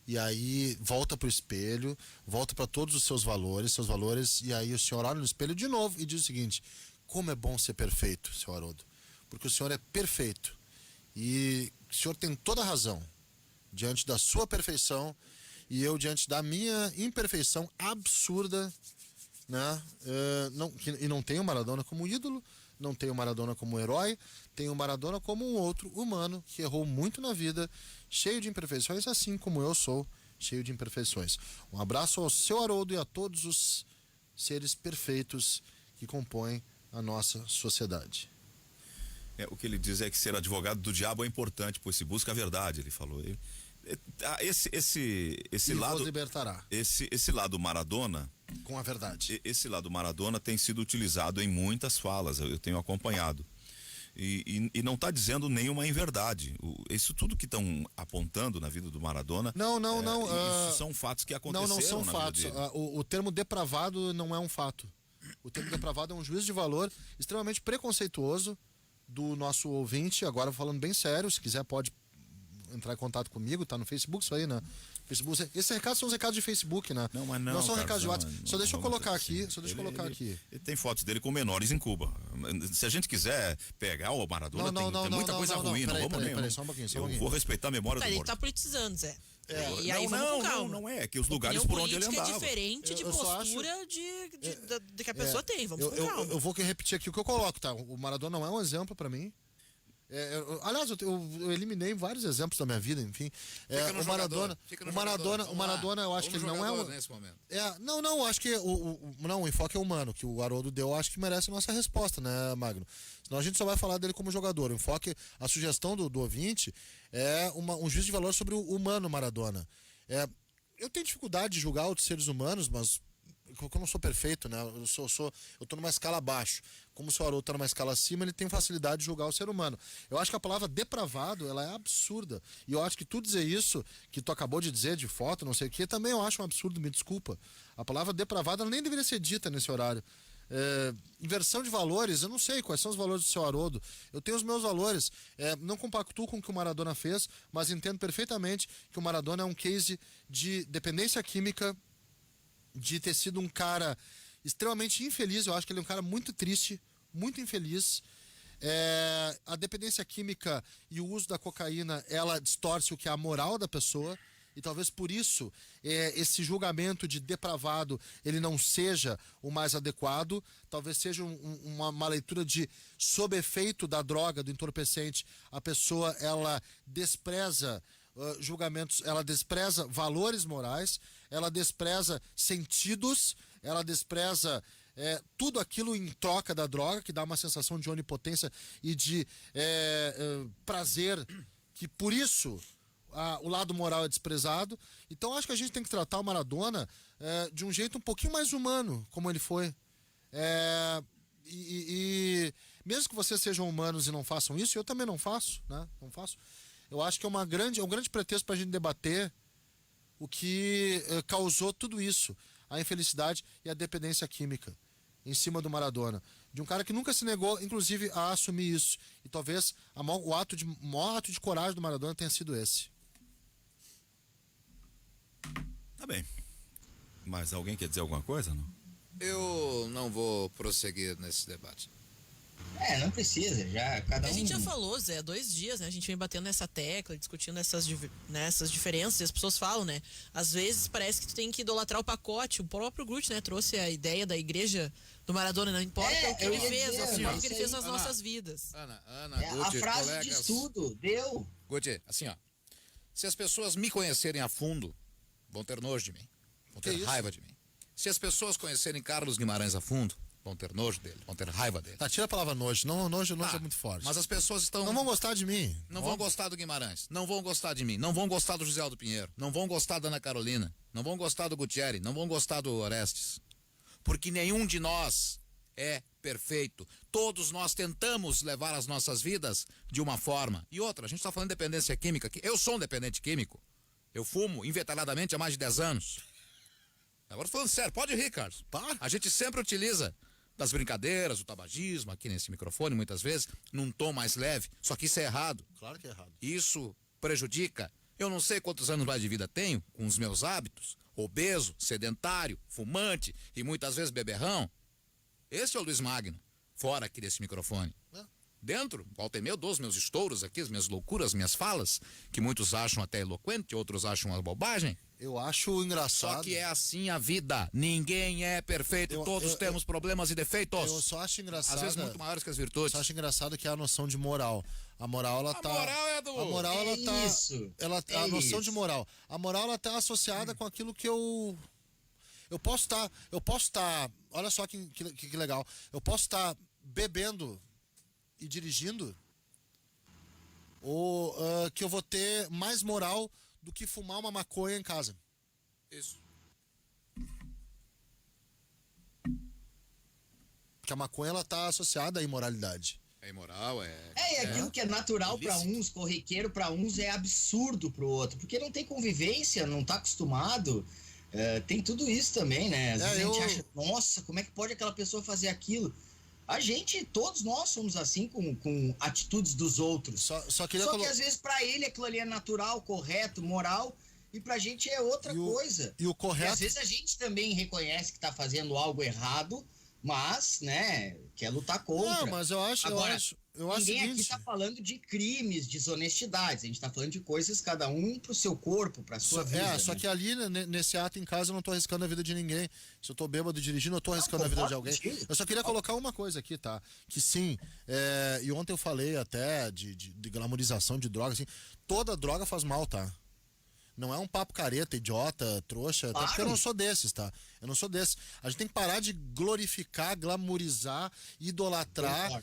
e aí volta pro espelho, volta para todos os seus valores, e aí o senhor olha no espelho de novo e diz o seguinte: como é bom ser perfeito, seu Haroldo, porque o senhor é perfeito, e o senhor tem toda a razão, diante da sua perfeição, e eu diante da minha imperfeição absurda, né? Não tem o Maradona como ídolo, não tem o Maradona como herói, tem o Maradona como um outro humano que errou muito na vida, cheio de imperfeições, assim como eu sou cheio de imperfeições. Um abraço ao seu Haroldo e a todos os seres perfeitos que compõem a nossa sociedade. O que ele diz é que ser advogado do diabo é importante, pois se busca a verdade, ele falou. Esse lado vos libertará. Esse lado Maradona, com a verdade. Esse lado Maradona tem sido utilizado em muitas falas, eu tenho acompanhado. E não está dizendo nenhuma inverdade. Isso tudo que estão apontando na vida do Maradona. Não. Isso são fatos que aconteceram. Não são fatos. O termo depravado não é um fato. O termo depravado é um juízo de valor extremamente preconceituoso do nosso ouvinte. Agora falando bem sério, se quiser pode entrar em contato comigo, tá no Facebook isso aí, né? Facebook, esses recados são os recados de Facebook, né? Não são recados de WhatsApp. Só deixa eu colocar aqui, Ele tem fotos dele com menores em Cuba. Se a gente quiser pegar o Maradona, tem muita coisa ruim, não vamos nem. Só um pouquinho. Eu vou respeitar a memória do Ele morto. tá politizando, Zé. E aí não é que os lugares por onde ele andava. É diferente de postura de que a pessoa tem, vamos com calma. Eu vou repetir aqui o que eu coloco, tá? O Maradona não é um exemplo pra mim. Aliás, eu eliminei vários exemplos da minha vida, enfim. O Maradona, eu acho que ele não é nesse momento. Não, acho que o enfoque é humano, que o Haroldo deu, acho que merece a nossa resposta, né, Magno? Senão a gente só vai falar dele como jogador. O enfoque, a sugestão do ouvinte é um juízo de valor sobre o humano Maradona. Eu tenho dificuldade de julgar outros seres humanos, mas eu não sou perfeito, né? Eu tô numa escala abaixo. Como o seu Haroldo tá numa escala acima, ele tem facilidade de julgar o ser humano. Eu acho que a palavra depravado, ela é absurda. E eu acho que tu dizer isso, que tu acabou de dizer de foto, não sei o que, também eu acho um absurdo, me desculpa. A palavra depravado, ela nem deveria ser dita nesse horário. Inversão de valores, eu não sei quais são os valores do seu Haroldo. Eu tenho os meus valores. Não compactuo com o que o Maradona fez, mas entendo perfeitamente que o Maradona é um case de dependência química, de ter sido um cara extremamente infeliz. Eu acho que ele é um cara muito triste, muito infeliz. A dependência química e o uso da cocaína, ela distorce o que é a moral da pessoa, e talvez por isso esse julgamento de depravado ele não seja o mais adequado. Talvez seja uma leitura de sob efeito da droga, do entorpecente, a pessoa ela despreza julgamentos, ela despreza valores morais, ela despreza sentidos, ela despreza tudo aquilo em troca da droga, que dá uma sensação de onipotência e de prazer, que por isso o lado moral é desprezado. Então acho que a gente tem que tratar o Maradona de um jeito um pouquinho mais humano, como ele foi. E mesmo que vocês sejam humanos e não façam isso, eu também não faço, né? Não faço. Eu acho que é um grande pretexto para a gente debater o que causou tudo isso, a infelicidade e a dependência química em cima do Maradona. De um cara que nunca se negou, inclusive, a assumir isso. E talvez o maior ato de coragem do Maradona tenha sido esse. Tá bem. Mas alguém quer dizer alguma coisa, não? Eu não vou prosseguir nesse debate. Não precisa, já cada um... A gente já falou, Zé, há 2 dias, né? A gente vem batendo nessa tecla, discutindo essas diferenças, e as pessoas falam, né? Às vezes parece que tu tem que idolatrar o pacote. O próprio Groot, né, trouxe a ideia da igreja do Maradona, não importa o que ele fez, o que ele fez nas nossas vidas. Ana, a frase diz tudo, deu. Guti, assim, ó. Se as pessoas me conhecerem a fundo, vão ter nojo de mim, vão ter raiva de mim. Se as pessoas conhecerem Carlos Guimarães a fundo, vão ter nojo dele, vão ter raiva dele. Tá, tira a palavra nojo. Nojo é muito forte. Mas as pessoas estão... Não vão gostar de mim. Não vão gostar do Guimarães, não vão gostar de mim, não vão gostar do José Aldo Pinheiro, não vão gostar da Ana Carolina, não vão gostar do Gutierre, não vão gostar do Orestes. Porque nenhum de nós é perfeito. Todos nós tentamos levar as nossas vidas de uma forma. E outra, a gente está falando de dependência química aqui. Eu sou um dependente químico. Eu fumo inveteradamente há mais de 10 anos. Agora falando sério, pode rir, Carlos. A gente sempre utiliza das brincadeiras, o tabagismo, aqui nesse microfone, muitas vezes, num tom mais leve. Só que isso é errado. Claro que é errado. Isso prejudica. Eu não sei quantos anos mais de vida tenho, com os meus hábitos, obeso, sedentário, fumante e muitas vezes beberrão. Esse é o Luiz Magno, fora aqui desse microfone. Dentro, volta e meia, eu dou os meus estouros aqui, as minhas loucuras, as minhas falas, que muitos acham até eloquente, outros acham uma bobagem. Eu acho engraçado. Só que é assim a vida. Ninguém é perfeito, todos temos problemas e defeitos. Eu só acho engraçado. Às vezes muito maiores que as virtudes. Eu só acho engraçado que é a noção de moral. A moral, ela tá... moral é do... A moral, ela tá... Isso. A noção de moral. A moral, ela tá associada com aquilo que eu posso estar, olha só que legal. Eu posso estar bebendo e dirigindo, ou que eu vou ter mais moral do que fumar uma maconha em casa. Isso. Porque a maconha, ela tá associada à imoralidade. É imoral, e aquilo que é natural para uns, corriqueiro para uns, é absurdo pro outro. Porque não tem convivência, não tá acostumado. Tem tudo isso também, né? Às vezes a gente acha, nossa, como é que pode aquela pessoa fazer aquilo? Todos nós somos assim com atitudes dos outros. Só que às vezes pra ele aquilo ali é natural, correto, moral, e pra gente é outra coisa. E o correto... E às vezes a gente também reconhece que tá fazendo algo errado, mas, né, quer lutar contra. Não, mas eu acho ninguém seguinte... aqui tá falando de crimes, desonestidades. A gente tá falando de coisas, cada um pro seu corpo, pra sua vida. Só que ali, nesse ato em casa, eu não tô arriscando a vida de ninguém. Se eu tô bêbado dirigindo, eu tô arriscando a vida de alguém. Eu só queria colocar uma coisa aqui, tá? Que sim, e ontem eu falei até de glamorização de droga, assim. Toda droga faz mal, tá? Não é um papo careta, idiota, trouxa, até porque eu não sou desses, tá? Eu não sou desses. A gente tem que parar de glorificar, glamorizar, idolatrar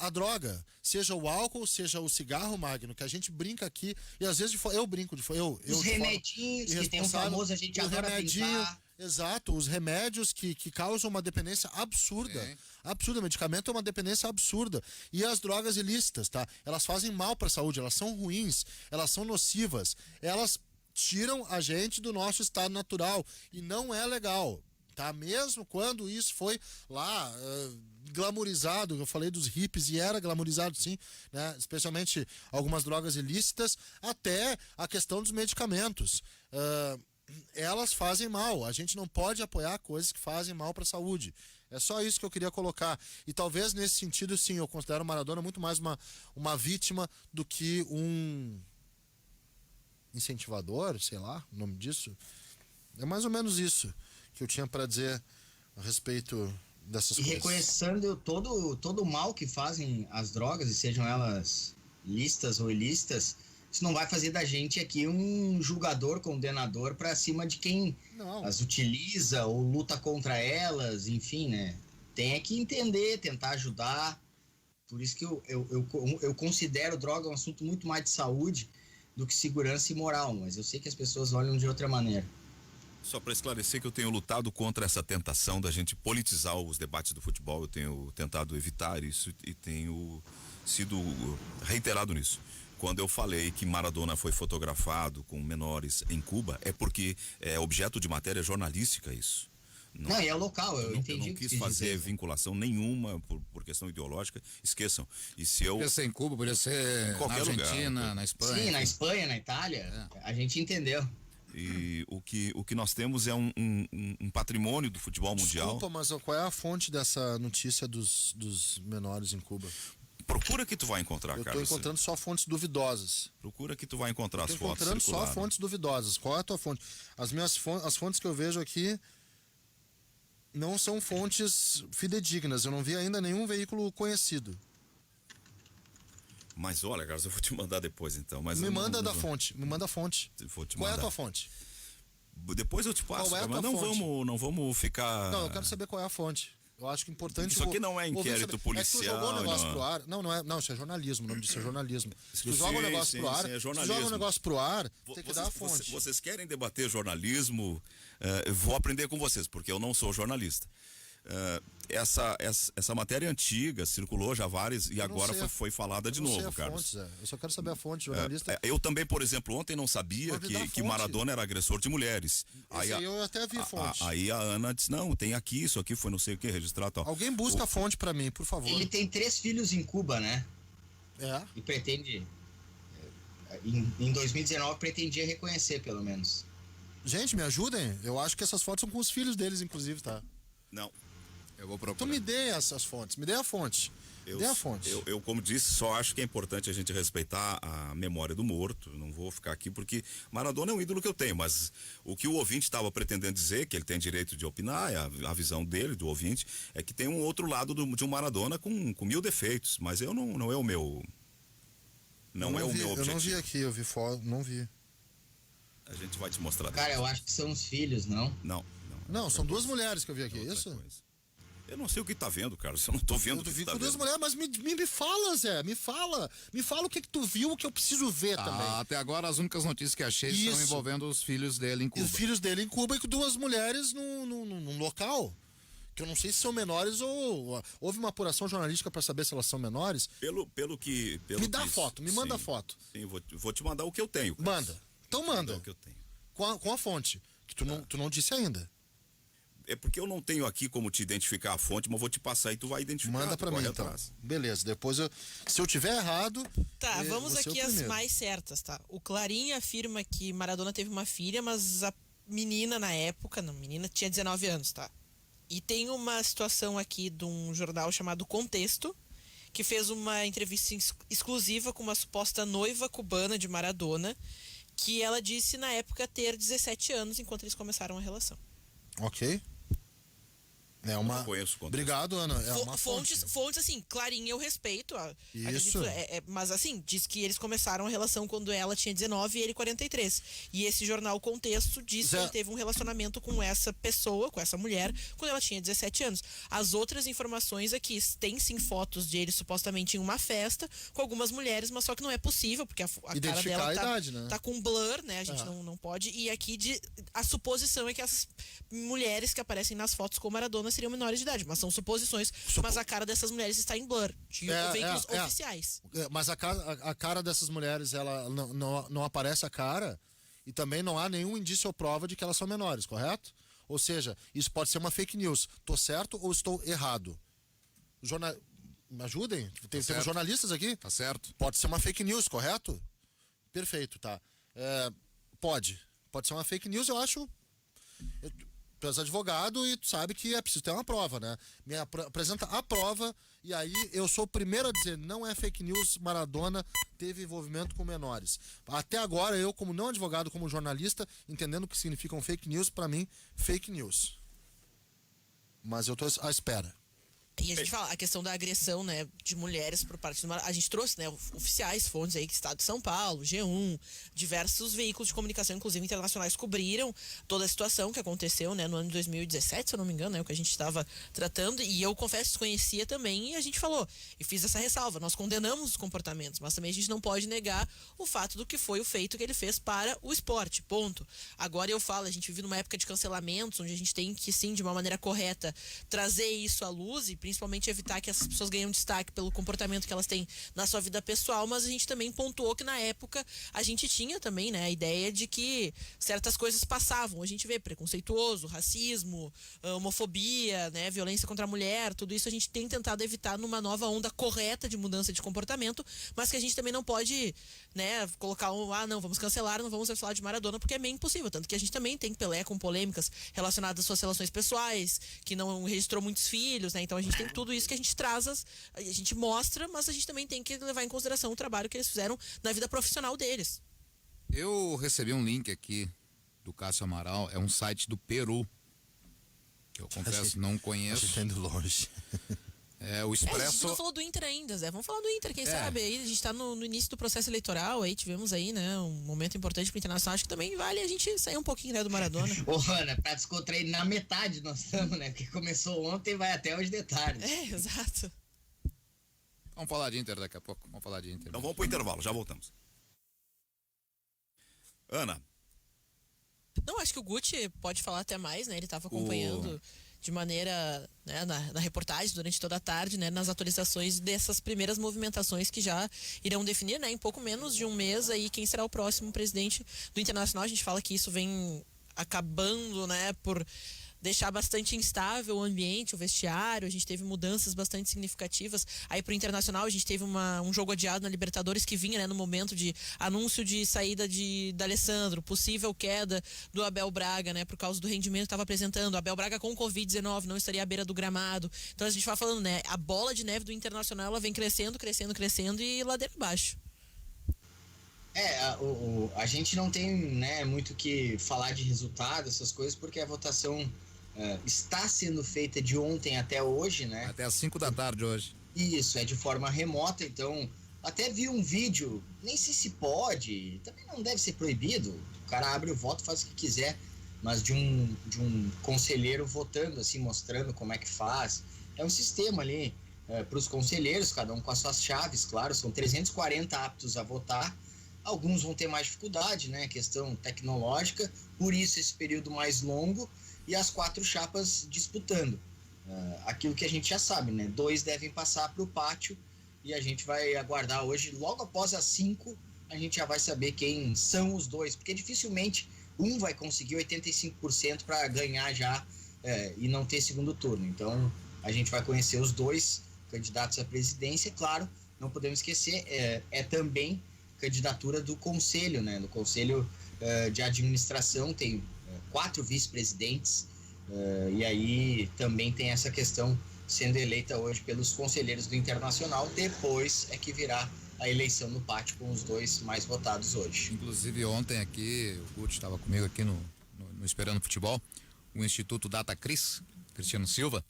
a droga. Seja o álcool, seja o cigarro, Magno, que a gente brinca aqui, e às vezes eu brinco de os remedinhos que tem um famoso, a gente adora brincar. Exato, os remédios que causam uma dependência absurda. Sim. Absurda, o medicamento é uma dependência absurda. E as drogas ilícitas, tá? Elas fazem mal para a saúde, elas são ruins, elas são nocivas, elas tiram a gente do nosso estado natural e não é legal, tá? Mesmo quando isso foi lá glamorizado, eu falei dos hippies e era glamorizado sim, né? Especialmente algumas drogas ilícitas, até a questão dos medicamentos. Elas fazem mal, a gente não pode apoiar coisas que fazem mal para a saúde. É só isso que eu queria colocar. E talvez nesse sentido, sim, eu considero o Maradona muito mais uma vítima do que um incentivador, sei lá, o nome disso. É mais ou menos isso que eu tinha para dizer a respeito dessas coisas. E reconhecendo todo o mal que fazem as drogas, e sejam elas lícitas ou ilícitas, isso não vai fazer da gente aqui um julgador, condenador para cima de quem as utiliza ou luta contra elas, enfim, né? Tem que entender, tentar ajudar. Por isso que eu considero droga um assunto muito mais de saúde, do que segurança e moral, mas eu sei que as pessoas olham de outra maneira. Só para esclarecer que eu tenho lutado contra essa tentação da gente politizar os debates do futebol, eu tenho tentado evitar isso e tenho sido reiterado nisso. Quando eu falei que Maradona foi fotografado com menores em Cuba, é porque é objeto de matéria jornalística isso. Não, e é local, eu entendi. Eu não quis fazer dizer. vinculação nenhuma por questão ideológica, esqueçam. E se eu... Podia ser em Cuba, podia ser Em qualquer na Argentina, lugar. na Espanha. Sim, na Espanha, na Itália, a gente entendeu. E o que nós temos é um patrimônio do futebol mundial. Desculpa, mas qual é a fonte dessa notícia dos menores em Cuba? Procura que tu vai encontrar, Eu tô Carlos. encontrando só fontes duvidosas. Procura que tu vai encontrar as Tô fotos encontrando só circularam. fontes duvidosas. Qual é a tua fonte? As fontes que eu vejo aqui não são fontes fidedignas. Eu não vi ainda nenhum veículo conhecido. Mas olha, Carlos, eu vou te mandar depois então. Mas Me eu não- manda não da vou- fonte. Me manda a fonte. Vou te Qual é a mandar. tua fonte? Depois eu te passo, Qual é a cara, mas tua não fonte? não vamos ficar. Não, eu quero saber qual é a fonte. Eu acho que é importante. Isso aqui não é ouvir inquérito saber. policial, É que tu jogou o negócio não. pro ar. Não, não é. Não, isso é jornalismo. O nome disso é jornalismo. Se tu Sim, joga o negócio sim, pro ar, sim, é se tu jornalismo. joga o negócio pro ar, tem que dar a fonte. Vocês querem debater jornalismo? Eu vou aprender com vocês, porque eu não sou jornalista. Essa matéria antiga circulou já várias e Eu não agora sei foi falada de Eu não sei novo, a Carlos. fonte, Zé. Eu só quero saber a fonte, jornalista. Eu também, por exemplo, ontem não sabia Mas me dá a que fonte. Maradona era agressor de mulheres. Esse aí eu até vi fonte. Aí a Ana disse, não, tem aqui, isso aqui foi não sei o que, registrado e tal. Alguém busca a fonte pra mim, por favor. Ele tem 3 filhos em Cuba, né? É. E pretende, em 2019, pretendia reconhecer, pelo menos. Gente, me ajudem. Eu acho que essas fotos são com os filhos deles, inclusive, tá? Não. Eu vou procurar. Então me dê essas fontes. Me dê a fonte. Dê a fonte. Eu, como disse, só acho que é importante a gente respeitar a memória do morto. Não vou ficar aqui porque Maradona é um ídolo que eu tenho, mas o que o ouvinte estava pretendendo dizer, que ele tem direito de opinar, a visão dele, do ouvinte, é que tem um outro lado de um Maradona com 1000 defeitos, mas eu não é o meu. Não é o meu objetivo. Eu não vi aqui, eu vi foto, não vi. A gente vai te mostrar. Cara, eu acho que são os filhos, não? Não. Não, são duas mulheres que eu vi aqui, é outra isso? coisa. Eu não sei o que tá vendo, Carlos. Eu não tô vendo Eu o que vi tá com duas vendo. mulheres, mas me fala, Zé, me fala. Me fala o que tu viu, o que eu preciso ver também. Até agora as únicas notícias que achei Isso. são envolvendo os filhos dele em E Cuba. os filhos dele em Cuba e com duas mulheres num local. Que eu não sei se são menores ou. Houve uma apuração jornalística pra saber se elas são menores. Pelo que. Me dá a foto, me manda a foto. Sim, vou te mandar o que eu tenho. Carlos. Manda. Então Vou te mandar manda. o que eu tenho. Com a fonte. Que tu não disse ainda. É porque eu não tenho aqui como te identificar a fonte, mas vou te passar e tu vai identificar. Manda tu pra mim corre então. atrás. Beleza, depois se eu tiver errado. Tá, vamos você é o aqui as primeiro. mais certas, tá? O Clarim afirma que Maradona teve uma filha, mas a menina na época, não, menina tinha 19 anos, tá? E tem uma situação aqui de um jornal chamado Contexto, que fez uma entrevista exclusiva com uma suposta noiva cubana de Maradona, que ela disse na época ter 17 anos enquanto eles começaram a relação. Ok. É uma. Não conheço o contexto. Obrigado, Ana. É uma fontes, fonte. fontes, assim, Clarim eu respeito. Isso. Mas assim, diz que eles começaram a relação quando ela tinha 19 e ele 43. E esse jornal Contexto diz que Zé- ele teve um relacionamento com essa pessoa, com essa mulher, quando ela tinha 17 anos. As outras informações aqui, tem sim fotos de ele supostamente em uma festa com algumas mulheres, mas só que não é possível, porque a cara Identificar dela a tá, idade, né? tá com blur, né? A gente não pode. E aqui a suposição é que essas mulheres que aparecem nas fotos com Maradona seriam menores de idade, mas são suposições. Mas a cara dessas mulheres está em blur, de veículos oficiais. Mas a cara dessas mulheres, ela não aparece a cara e também não há nenhum indício ou prova de que elas são menores, correto? Ou seja, isso pode ser uma fake news. Tô certo ou estou errado? Me ajudem? Temos certo. jornalistas aqui? Tá certo? Pode ser uma fake news, correto? Perfeito, tá. Pode ser uma fake news, eu acho. Tu és advogado e tu sabe que é preciso ter uma prova, né? Me apresenta a prova e aí eu sou o primeiro a dizer, não é fake news, Maradona teve envolvimento com menores. Até agora, eu como não advogado, como jornalista, entendendo o que significam fake news, pra mim, fake news. Mas eu tô à espera. E a gente fala a questão da agressão, né, de mulheres por parte do a gente trouxe, né, oficiais, fontes aí que Estado de São Paulo, G1, diversos veículos de comunicação, inclusive internacionais, cobriram toda a situação que aconteceu, né, no ano de 2017, se eu não me engano, né, o que a gente estava tratando, e eu confesso desconhecia também, e a gente falou, e fiz essa ressalva, nós condenamos os comportamentos, mas também a gente não pode negar o fato do que foi o feito que ele fez para o esporte, ponto. Agora eu falo, a gente vive numa época de cancelamentos, onde a gente tem que, sim, de uma maneira correta, trazer isso à luz e principalmente evitar que essas pessoas ganhem destaque pelo comportamento que elas têm na sua vida pessoal, mas a gente também pontuou que na época a gente tinha também, né, a ideia de que certas coisas passavam. A gente vê preconceituoso, racismo, homofobia, né, violência contra a mulher, tudo isso a gente tem tentado evitar numa nova onda correta de mudança de comportamento, mas que a gente também não pode, né, colocar não, vamos cancelar, não vamos falar de Maradona, porque é meio impossível, tanto que a gente também tem Pelé com polêmicas relacionadas às suas relações pessoais, que não registrou muitos filhos, né, então a gente tem tudo isso que a gente traz, a gente mostra, mas a gente também tem que levar em consideração o trabalho que eles fizeram na vida profissional deles. Eu recebi um link aqui do Cássio Amaral, é um site do Peru, que eu confesso não conheço. Tá indo longe. É o A gente Expresso. não falou do Inter ainda, Zé. Vamos falar do Inter, quem sabe aí. A gente tá no início do processo eleitoral, aí tivemos aí, né, um momento importante pro Internacional. Acho que também vale a gente sair um pouquinho, né, do Maradona. Ô, Ana, pra descontrair na metade nós estamos, né? Porque começou ontem e vai até os detalhes. Exato. Vamos falar de Inter daqui a pouco. Vamos falar de Inter. Então vamos pro intervalo, já voltamos. Ana. Não, acho que o Guti pode falar até mais, né? Ele tava acompanhando de maneira, né, na reportagem durante toda a tarde, né, nas atualizações dessas primeiras movimentações que já irão definir, né, em pouco menos de um mês aí quem será o próximo presidente do Internacional. A gente fala que isso vem acabando, né, por deixar bastante instável o ambiente, o vestiário. A gente teve mudanças bastante significativas. Aí pro Internacional a gente teve um jogo adiado na Libertadores que vinha, né, no momento de anúncio de saída de D'Alessandro, possível queda do Abel Braga, né, por causa do rendimento que estava apresentando. O Abel Braga com Covid-19 não estaria à beira do gramado. Então a gente vai falando, né, a bola de neve do Internacional ela vem crescendo e ladeira abaixo. A gente não tem, né, muito que falar de resultado, essas coisas, porque a votação está sendo feita de ontem até hoje, né? Até às 5 da tarde hoje. Isso, é de forma remota, então até vi um vídeo, nem sei se pode, também não deve ser proibido, o cara abre o voto, faz o que quiser, mas de um conselheiro votando, assim, mostrando como é que faz. É um sistema ali para os conselheiros, cada um com as suas chaves, claro, são 340 aptos a votar. Alguns vão ter mais dificuldade, né? Questão tecnológica, por isso esse período mais longo e as 4 chapas disputando. Aquilo que a gente já sabe, né? 2 devem passar para o pátio e a gente vai aguardar hoje, logo após as 5, a gente já vai saber quem são os 2, porque dificilmente um vai conseguir 85% para ganhar já e não ter segundo turno. Então a gente vai conhecer os 2 candidatos à presidência, claro, não podemos esquecer, também candidatura do conselho, né? No conselho de administração tem 4 vice-presidentes, e aí também tem essa questão sendo eleita hoje pelos conselheiros do Internacional. Depois é que virá a eleição no pátio com os 2 mais votados hoje. Inclusive ontem aqui, o Guti estava comigo aqui no Esperando Futebol, o Instituto Data Cris, Cristiano Silva,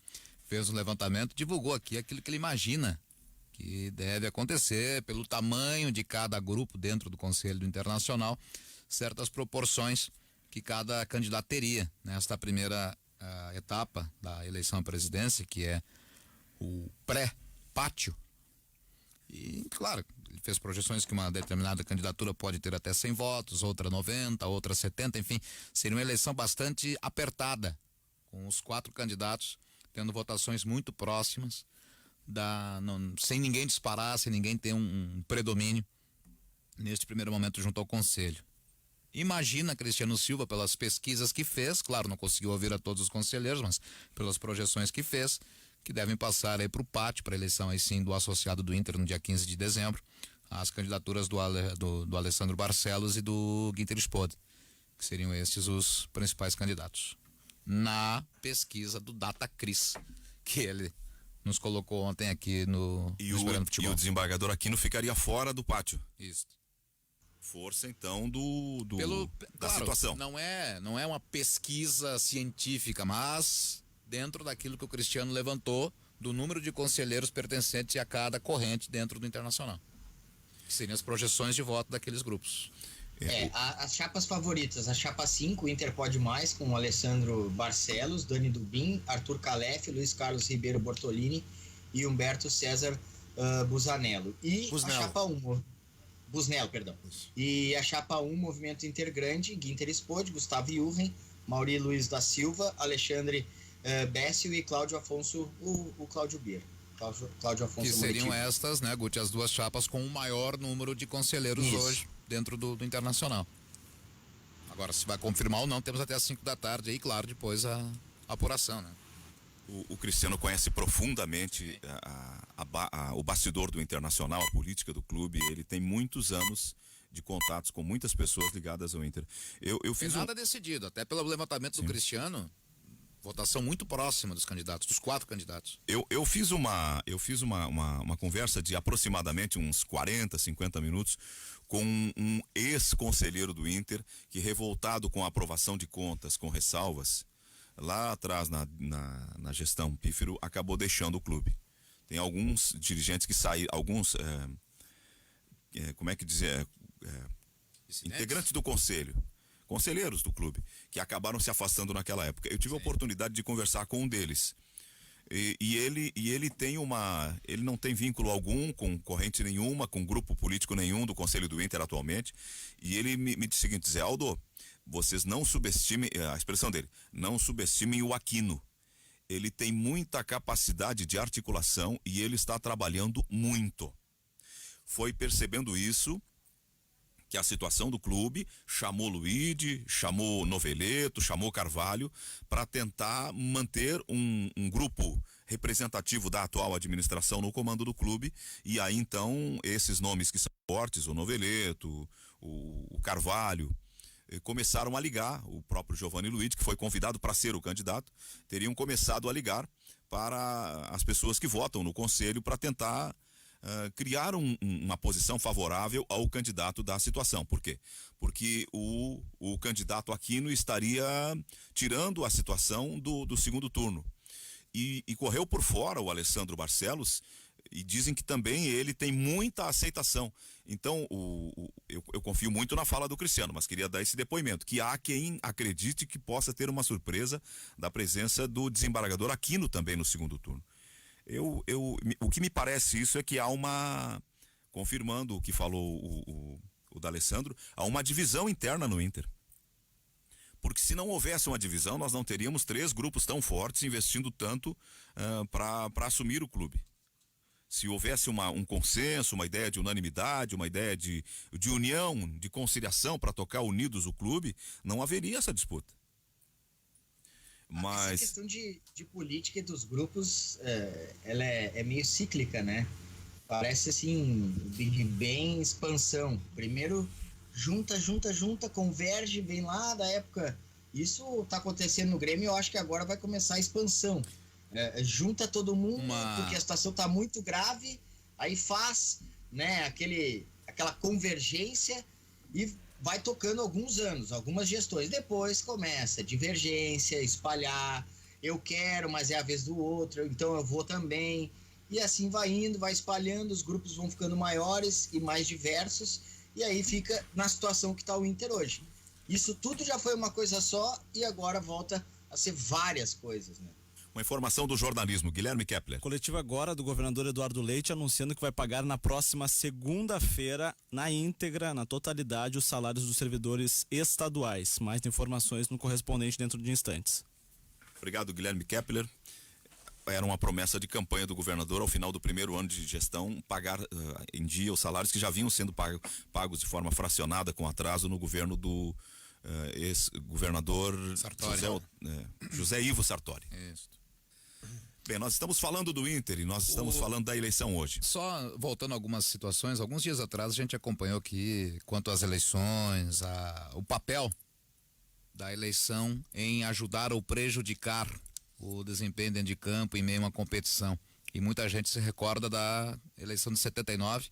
fez um levantamento, divulgou aqui aquilo que ele imagina que deve acontecer pelo tamanho de cada grupo dentro do Conselho do Internacional, certas proporções que cada candidato teria nesta primeira etapa da eleição à presidência, que é o pré-pátio. E, claro, ele fez projeções que uma determinada candidatura pode ter até 100 votos, outra 90, outra 70, enfim, seria uma eleição bastante apertada, com os 4 candidatos tendo votações muito próximas, sem ninguém disparar, sem ninguém ter um predomínio neste primeiro momento junto ao Conselho. Imagina Cristiano Silva, pelas pesquisas que fez, claro, não conseguiu ouvir a todos os conselheiros, mas pelas projeções que fez, que devem passar aí para o pátio, para a eleição aí sim do associado do Inter no dia 15 de dezembro, as candidaturas do Alessandro Barcelos e do Ginter Spode, que seriam estes os principais candidatos. Na pesquisa do Data Cris, que ele nos colocou ontem aqui no Esperando Futebol. E o desembargador Aquino ficaria fora do pátio. Isso. Força, então, da claro, situação. Não é uma pesquisa científica, mas dentro daquilo que o Cristiano levantou, do número de conselheiros pertencentes a cada corrente dentro do Internacional. Que seriam as projeções de voto daqueles grupos. As chapas favoritas, a chapa 5, o Inter pode mais, com o Alessandro Barcelos, Dani Dubin, Arthur Calef, Luiz Carlos Ribeiro Bortolini e Humberto César Busanello. E Busnello. a chapa 1, Busnello, perdão. E a chapa 1, Movimento Intergrande, Guinter Spode, Gustavo Jurren, Mauri Luiz da Silva, Alexandre Bécio e Cláudio Afonso, o Cláudio Bier. Cláudio Afonso Que seriam Moretti. estas, né, Guti, as duas chapas com o maior número de conselheiros Isso. hoje dentro do Internacional. Agora, se vai confirmar ou não, temos até às 5 da tarde aí, claro, depois a apuração, né? O Cristiano conhece profundamente o bastidor do Internacional, a política do clube. Ele tem muitos anos de contatos com muitas pessoas ligadas ao Inter. Eu Tem fiz nada decidido, até pelo levantamento do Cristiano, votação muito próxima dos candidatos, dos 4 candidatos. Eu fiz uma conversa de aproximadamente uns 40, 50 minutos com um ex-conselheiro do Inter que, revoltado com a aprovação de contas com ressalvas, lá atrás na gestão Pífero, acabou deixando o clube. Tem alguns dirigentes que saíram, alguns como é que dizer, integrantes do conselho, conselheiros do clube, que acabaram se afastando naquela época. Eu tive a oportunidade de conversar com um deles. E ele ele não tem vínculo algum com corrente nenhuma, com grupo político nenhum do Conselho do Inter atualmente. E ele me disse o seguinte: Zé Aldo, vocês não subestimem, a expressão dele, não subestimem o Aquino. Ele tem muita capacidade de articulação e ele está trabalhando muito. Foi percebendo isso que a situação do clube chamou Luíde, chamou Noveleto, chamou Carvalho para tentar manter um grupo representativo da atual administração no comando do clube. E aí então esses nomes que são fortes, o Noveleto, o Carvalho, começaram a ligar. O próprio Giovanni Luíde, que foi convidado para ser o candidato, teriam começado a ligar para as pessoas que votam no conselho para tentar criar uma posição favorável ao candidato da situação. Por quê? Porque o candidato Aquino estaria tirando a situação do segundo turno. E correu por fora o Alessandro Barcelos, e dizem que também ele tem muita aceitação. Então, eu confio muito na fala do Cristiano, mas queria dar esse depoimento, que há quem acredite que possa ter uma surpresa da presença do desembargador Aquino também no segundo turno. O que me parece isso é que há confirmando o que falou o D'Alessandro, há uma divisão interna no Inter. Porque se não houvesse uma divisão, nós não teríamos 3 grupos tão fortes investindo tanto para assumir o clube. Se houvesse um consenso, uma ideia de unanimidade, uma ideia de união, de conciliação para tocar unidos o clube, não haveria essa disputa. Mas essa questão de política e dos grupos, ela é meio cíclica, né? Parece assim, Big Bang expansão. Primeiro junta, converge, vem lá da época. Isso tá acontecendo no Grêmio, eu acho que agora vai começar a expansão. Junta todo mundo, porque a situação tá muito grave, aí faz, né, aquela convergência e vai tocando alguns anos, algumas gestões. Depois começa divergência, espalhar. Eu quero, mas é a vez do outro, então eu vou também. E assim vai indo, vai espalhando, os grupos vão ficando maiores e mais diversos. E aí fica na situação que está o Inter hoje. Isso tudo já foi uma coisa só e agora volta a ser várias coisas, né? uma informação do jornalismo, Guilherme Kepler. Coletiva agora do governador Eduardo Leite anunciando que vai pagar na próxima segunda-feira, na íntegra, na totalidade, os salários dos servidores estaduais. Mais informações no correspondente dentro de instantes. Obrigado, Guilherme Kepler. Era uma promessa de campanha do governador ao final do primeiro ano de gestão pagar em dia os salários que já vinham sendo pagos de forma fracionada com atraso no governo do ex-governador José Ivo Sartori. Isso. Bem, nós estamos falando do Inter e nós estamos falando da eleição hoje. Só voltando a algumas situações, alguns dias atrás a gente acompanhou aqui quanto às eleições, o papel da eleição em ajudar ou prejudicar o desempenho dentro de campo em meio a uma competição. E muita gente se recorda da eleição de 79,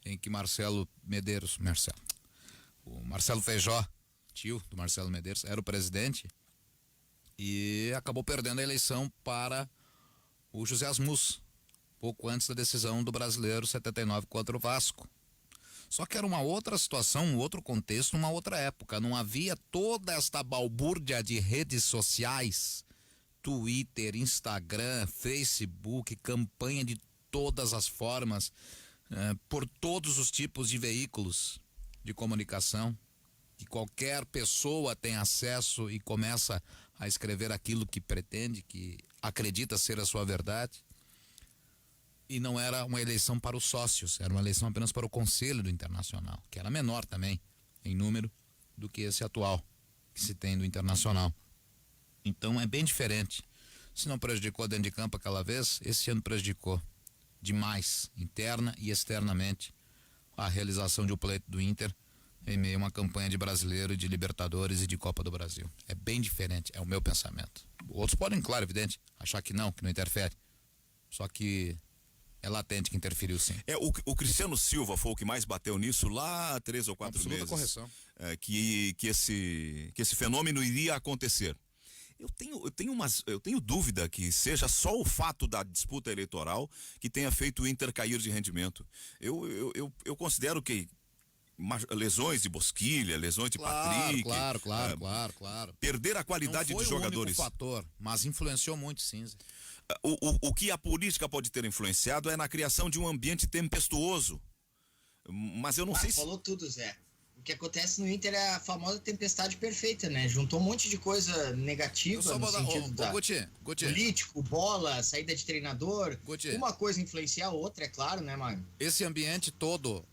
em que Marcelo Feijó, tio do Marcelo Medeiros, era o presidente e acabou perdendo a eleição para o José Asmus, pouco antes da decisão do Brasileiro 79 contra o Vasco. Só que era uma outra situação, um outro contexto, uma outra época. Não havia toda esta balbúrdia de redes sociais, Twitter, Instagram, Facebook, campanha de todas as formas, por todos os tipos de veículos de comunicação, que qualquer pessoa tem acesso e começa a escrever aquilo que pretende, que acredita ser a sua verdade. E não era uma eleição para os sócios, era uma eleição apenas para o Conselho do Internacional, que era menor também, em número, do que esse atual que se tem do Internacional. Então é bem diferente. Se não prejudicou dentro de campo aquela vez, esse ano prejudicou demais, interna e externamente, a realização de um pleito do Inter em meio a uma campanha de Brasileiro, de Libertadores e de Copa do Brasil. É bem diferente, é o meu pensamento. Outros podem, claro, evidente, achar que não interfere. Só que é latente que interferiu, sim. O Cristiano Silva foi o que mais bateu nisso lá há 3 ou 4 Absoluta meses. Correção. Que esse fenômeno iria acontecer. Eu tenho dúvida que seja só o fato da disputa eleitoral que tenha feito o Inter cair de rendimento. Eu considero que lesões de Bosquilha, lesões de Patrick. Claro. Perder a qualidade dos jogadores. Não foi o único fator, mas influenciou muito, sim. O que a política pode ter influenciado é na criação de um ambiente tempestuoso. Mas eu não sei se... Falou tudo, Zé. O que acontece no Inter é a famosa tempestade perfeita, né? Juntou um monte de coisa negativa no sentido político, bola, saída de treinador. Uma coisa influencia a outra, é claro, né, Magno? Esse ambiente todo,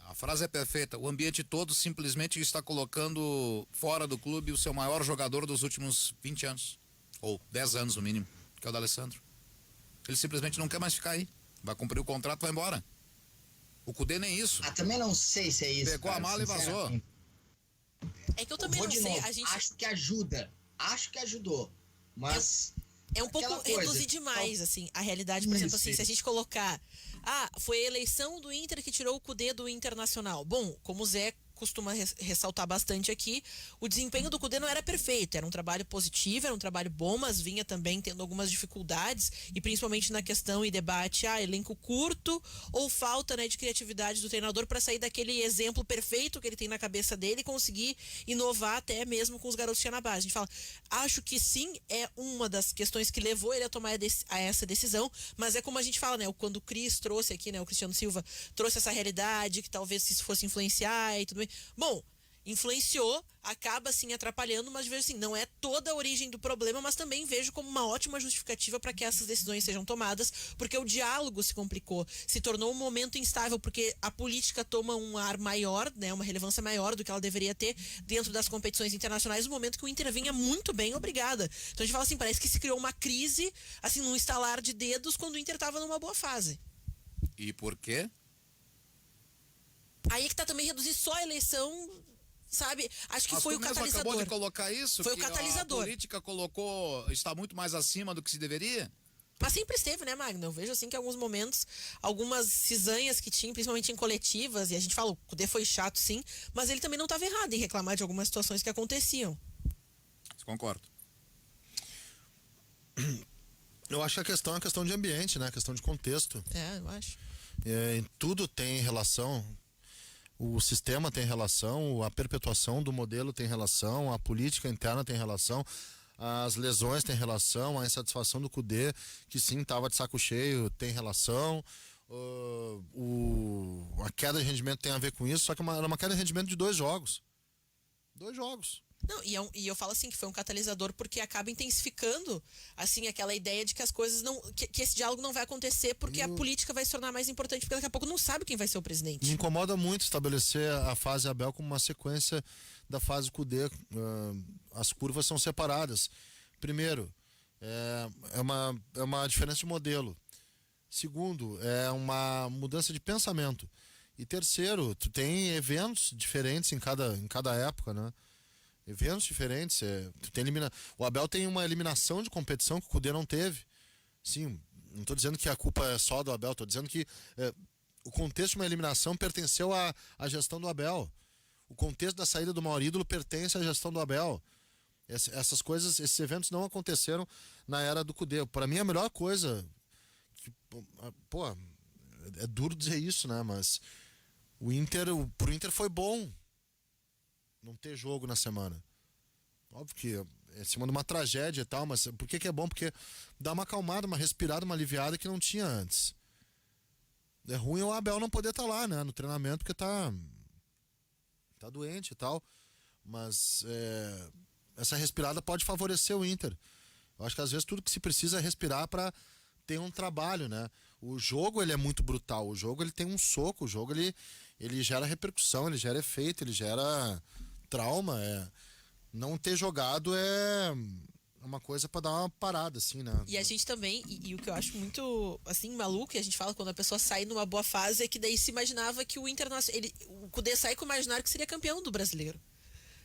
a frase é perfeita, o ambiente todo simplesmente está colocando fora do clube o seu maior jogador dos últimos 20 anos, ou 10 anos no mínimo, que é o D'Alessandro. Ele simplesmente não quer mais ficar aí. Vai cumprir o contrato, vai embora. O Cudê nem isso. Também não sei se é isso. Pegou a mala e vazou. É que eu também não sei. Novo, A gente... Acho que ajuda. Acho que ajudou. Mas... É um pouco reduzir demais, assim, a realidade. Por exemplo, assim, se a gente colocar... foi a eleição do Inter que tirou o Cudê do Internacional. Bom, como o Zé costuma ressaltar bastante aqui, o desempenho do Cudê não era perfeito, era um trabalho positivo, era um trabalho bom, mas vinha também tendo algumas dificuldades, e principalmente na questão e debate, elenco curto ou falta, né, de criatividade do treinador para sair daquele exemplo perfeito que ele tem na cabeça dele e conseguir inovar até mesmo com os garotos que tinha na base. A gente fala, acho que sim, é uma das questões que levou ele a tomar essa decisão, mas é como a gente fala, né, quando o Cris trouxe aqui, né, o Cristiano Silva trouxe essa realidade, que talvez isso fosse influenciar e tudo bem. Bom, influenciou, acaba assim atrapalhando, mas vejo assim, não é toda a origem do problema, mas também vejo como uma ótima justificativa para que essas decisões sejam tomadas, porque o diálogo se complicou, se tornou um momento instável, porque a política toma um ar maior, né, uma relevância maior do que ela deveria ter dentro das competições internacionais, no momento que o Inter vinha muito bem, obrigada. Então a gente fala assim, parece que se criou uma crise, assim, num estalar de dedos, quando o Inter estava numa boa fase. E por quê? Aí é que tá também reduzir só a eleição, sabe? Acho que foi o catalisador. Acabou de colocar isso? Foi o catalisador. A política está muito mais acima do que se deveria? Mas sempre esteve, né, Magno? Eu vejo assim que em alguns momentos, algumas cisanhas que tinha, principalmente em coletivas, e a gente fala, o Cudê foi chato sim, mas ele também não estava errado em reclamar de algumas situações que aconteciam. Concordo. Eu acho que a questão é questão de ambiente, né? A questão de contexto. Eu acho. Tudo tem relação. O sistema tem relação, a perpetuação do modelo tem relação, a política interna tem relação, as lesões têm relação, a insatisfação do Cudê, que sim estava de saco cheio, tem relação, a queda de rendimento tem a ver com isso, só que era uma queda de rendimento de 2 jogos. 2 jogos. Não, e eu falo assim que foi um catalisador porque acaba intensificando assim aquela ideia de que as coisas não, que esse diálogo não vai acontecer porque a política vai se tornar mais importante, porque daqui a pouco não sabe quem vai ser o presidente. Me incomoda muito estabelecer a fase Abel como uma sequência da fase Cudê. As curvas são separadas. Primeiro, é uma diferença de modelo. Segundo, é uma mudança de pensamento. E terceiro, tu tem eventos diferentes em cada época, né? Eventos diferentes. O Abel tem uma eliminação de competição que o Cudê não teve. Sim, não estou dizendo que a culpa é só do Abel, estou dizendo que o contexto de uma eliminação pertenceu à gestão do Abel. O contexto da saída do maior ídolo pertence à gestão do Abel. Essas coisas, esses eventos não aconteceram na era do Cudê. Para mim, a melhor coisa, pô, é duro dizer isso, né? Mas pro Inter foi bom não ter jogo na semana. Óbvio que é cima de uma tragédia e tal, mas por que é bom? Porque dá uma acalmada, uma respirada, uma aliviada que não tinha antes. É ruim o Abel não poder estar lá, né? No treinamento, porque tá doente e tal. Mas essa respirada pode favorecer o Inter. Eu acho que às vezes tudo que se precisa é respirar para ter um trabalho, né? O jogo ele é muito brutal, o jogo ele tem um soco, o jogo ele gera repercussão, ele gera efeito, ele gera trauma. Não ter jogado é uma coisa para dar uma parada, assim, né? E a gente também, e o que eu acho muito, assim, maluco, e a gente fala quando a pessoa sai numa boa fase, é que daí se imaginava que o Internacional, o Cudê sai com o imaginário que seria campeão do Brasileiro.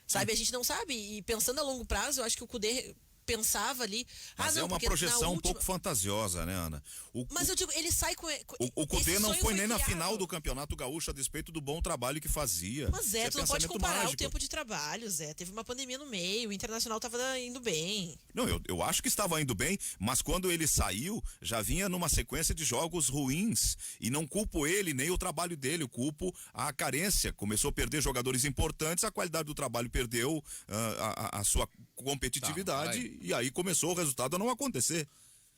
Sabe, a gente não sabe, e pensando a longo prazo, eu acho que o Cudê pensava ali... Mas não, é uma projeção um pouco fantasiosa, né, Ana? Mas eu digo, ele sai com... O Cudê não foi nem na final do Campeonato Gaúcho a despeito do bom trabalho que fazia. Mas Zé, tu não pode comparar mágico. O tempo de trabalho, Zé. Teve uma pandemia no meio, o Internacional tava indo bem. Não, eu acho que estava indo bem, mas quando ele saiu, já vinha numa sequência de jogos ruins. E não culpo ele, nem o trabalho dele, eu culpo a carência. Começou a perder jogadores importantes, a qualidade do trabalho perdeu a sua competitividade, e aí começou o resultado a não acontecer.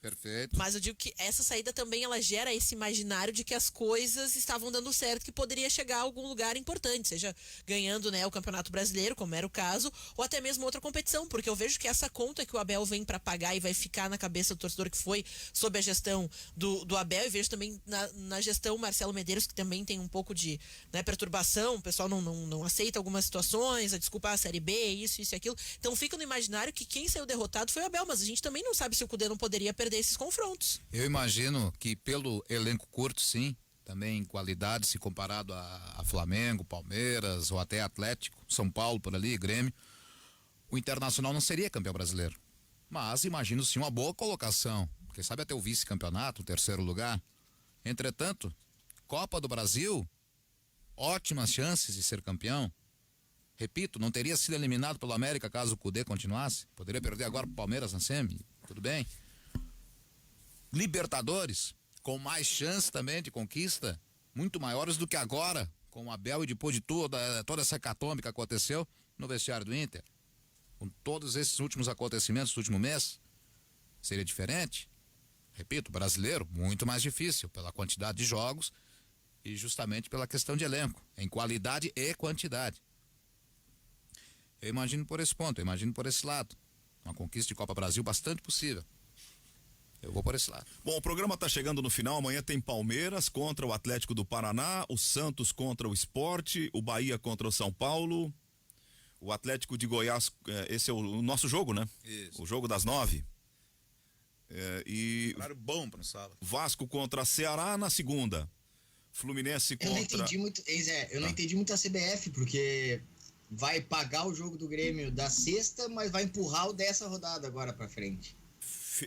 Perfeito. Mas eu digo que essa saída também ela gera esse imaginário de que as coisas estavam dando certo, que poderia chegar a algum lugar importante, seja ganhando, né, o Campeonato Brasileiro, como era o caso, ou até mesmo outra competição, porque eu vejo que essa conta que o Abel vem para pagar e vai ficar na cabeça do torcedor que foi sob a gestão do Abel, e vejo também na gestão Marcelo Medeiros, que também tem um pouco de, né, perturbação, o pessoal não aceita algumas situações, a desculpa a Série B, isso e aquilo, então fica no imaginário que quem saiu derrotado foi o Abel, mas a gente também não sabe se o Cudê não poderia perder esses confrontos. Eu imagino que pelo elenco curto, sim, também em qualidade, se comparado a Flamengo, Palmeiras ou até Atlético, São Paulo por ali, Grêmio, o Internacional não seria campeão brasileiro. Mas imagino sim uma boa colocação, porque sabe até o vice-campeonato, o terceiro lugar. Entretanto, Copa do Brasil, ótimas chances de ser campeão. Repito, não teria sido eliminado pelo América caso o Cudê continuasse. Poderia perder agora pro Palmeiras na semi, tudo bem. Libertadores, com mais chance também de conquista, muito maiores do que agora, com o Abel e depois de toda essa hecatombe que aconteceu no vestiário do Inter. Com todos esses últimos acontecimentos do último mês, seria diferente. Repito, brasileiro, muito mais difícil, pela quantidade de jogos e justamente pela questão de elenco, em qualidade e quantidade. Eu imagino por esse ponto, eu imagino por esse lado. Uma conquista de Copa Brasil bastante possível. Eu vou por esse lado. Bom, o programa está chegando no final. Amanhã tem Palmeiras contra o Atlético do Paraná, o Santos contra o Sport, o Bahia contra o São Paulo, o Atlético de Goiás. Esse é o nosso jogo, né? Isso. O jogo das 9. E Horário bom para o sábado. Vasco contra Ceará na segunda. Fluminense contra... Eu não entendi muito, eu não entendi muito a CBF, porque vai pagar o jogo do Grêmio da sexta, mas vai empurrar o dessa rodada agora pra frente.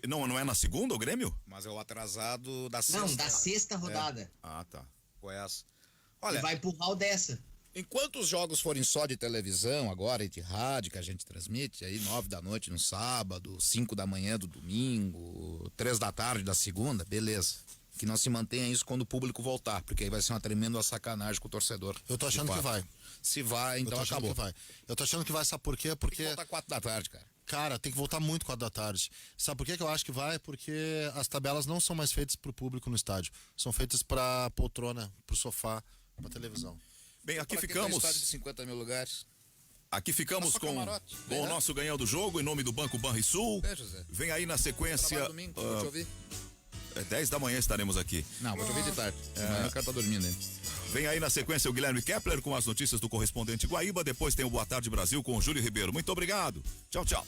Não é na segunda o Grêmio? Mas é o atrasado da sexta. Não, da sexta rodada. Ah, tá. Goiás. E Olha, vai empurrar o dessa. enquanto os jogos forem só de televisão, agora e de rádio que a gente transmite, aí 9 da noite no sábado, 5 da manhã do domingo, 3 da tarde da segunda, beleza. Que não se mantenha isso quando o público voltar, porque aí vai ser uma tremenda sacanagem com o torcedor. Eu tô achando que vai. Se vai, então acabou. Eu tô achando que vai, sabe por quê? Porque... Volta 4 da tarde, cara. Cara, tem que voltar muito 4 da tarde. Sabe por que eu acho que vai? Porque as tabelas não são mais feitas pro público no estádio. São feitas pra poltrona, pro sofá, pra televisão. Bem, aqui Pra quem ficamos. tem estádio de 50 mil lugares. Aqui ficamos Só com camarote. o nosso ganhão do jogo, em nome do Banco Banrisul. Beijo, Zé. Vem aí na sequência. Trabalho domingo, vou te ouvir. 10 da manhã estaremos aqui. Não, vou te ouvir de tarde. Amanhã o cara tá dormindo ainda. Vem aí na sequência o Guilherme Kepler com as notícias do correspondente Guaíba. Depois tem o Boa Tarde Brasil com o Júlio Ribeiro. Muito obrigado. Tchau, tchau.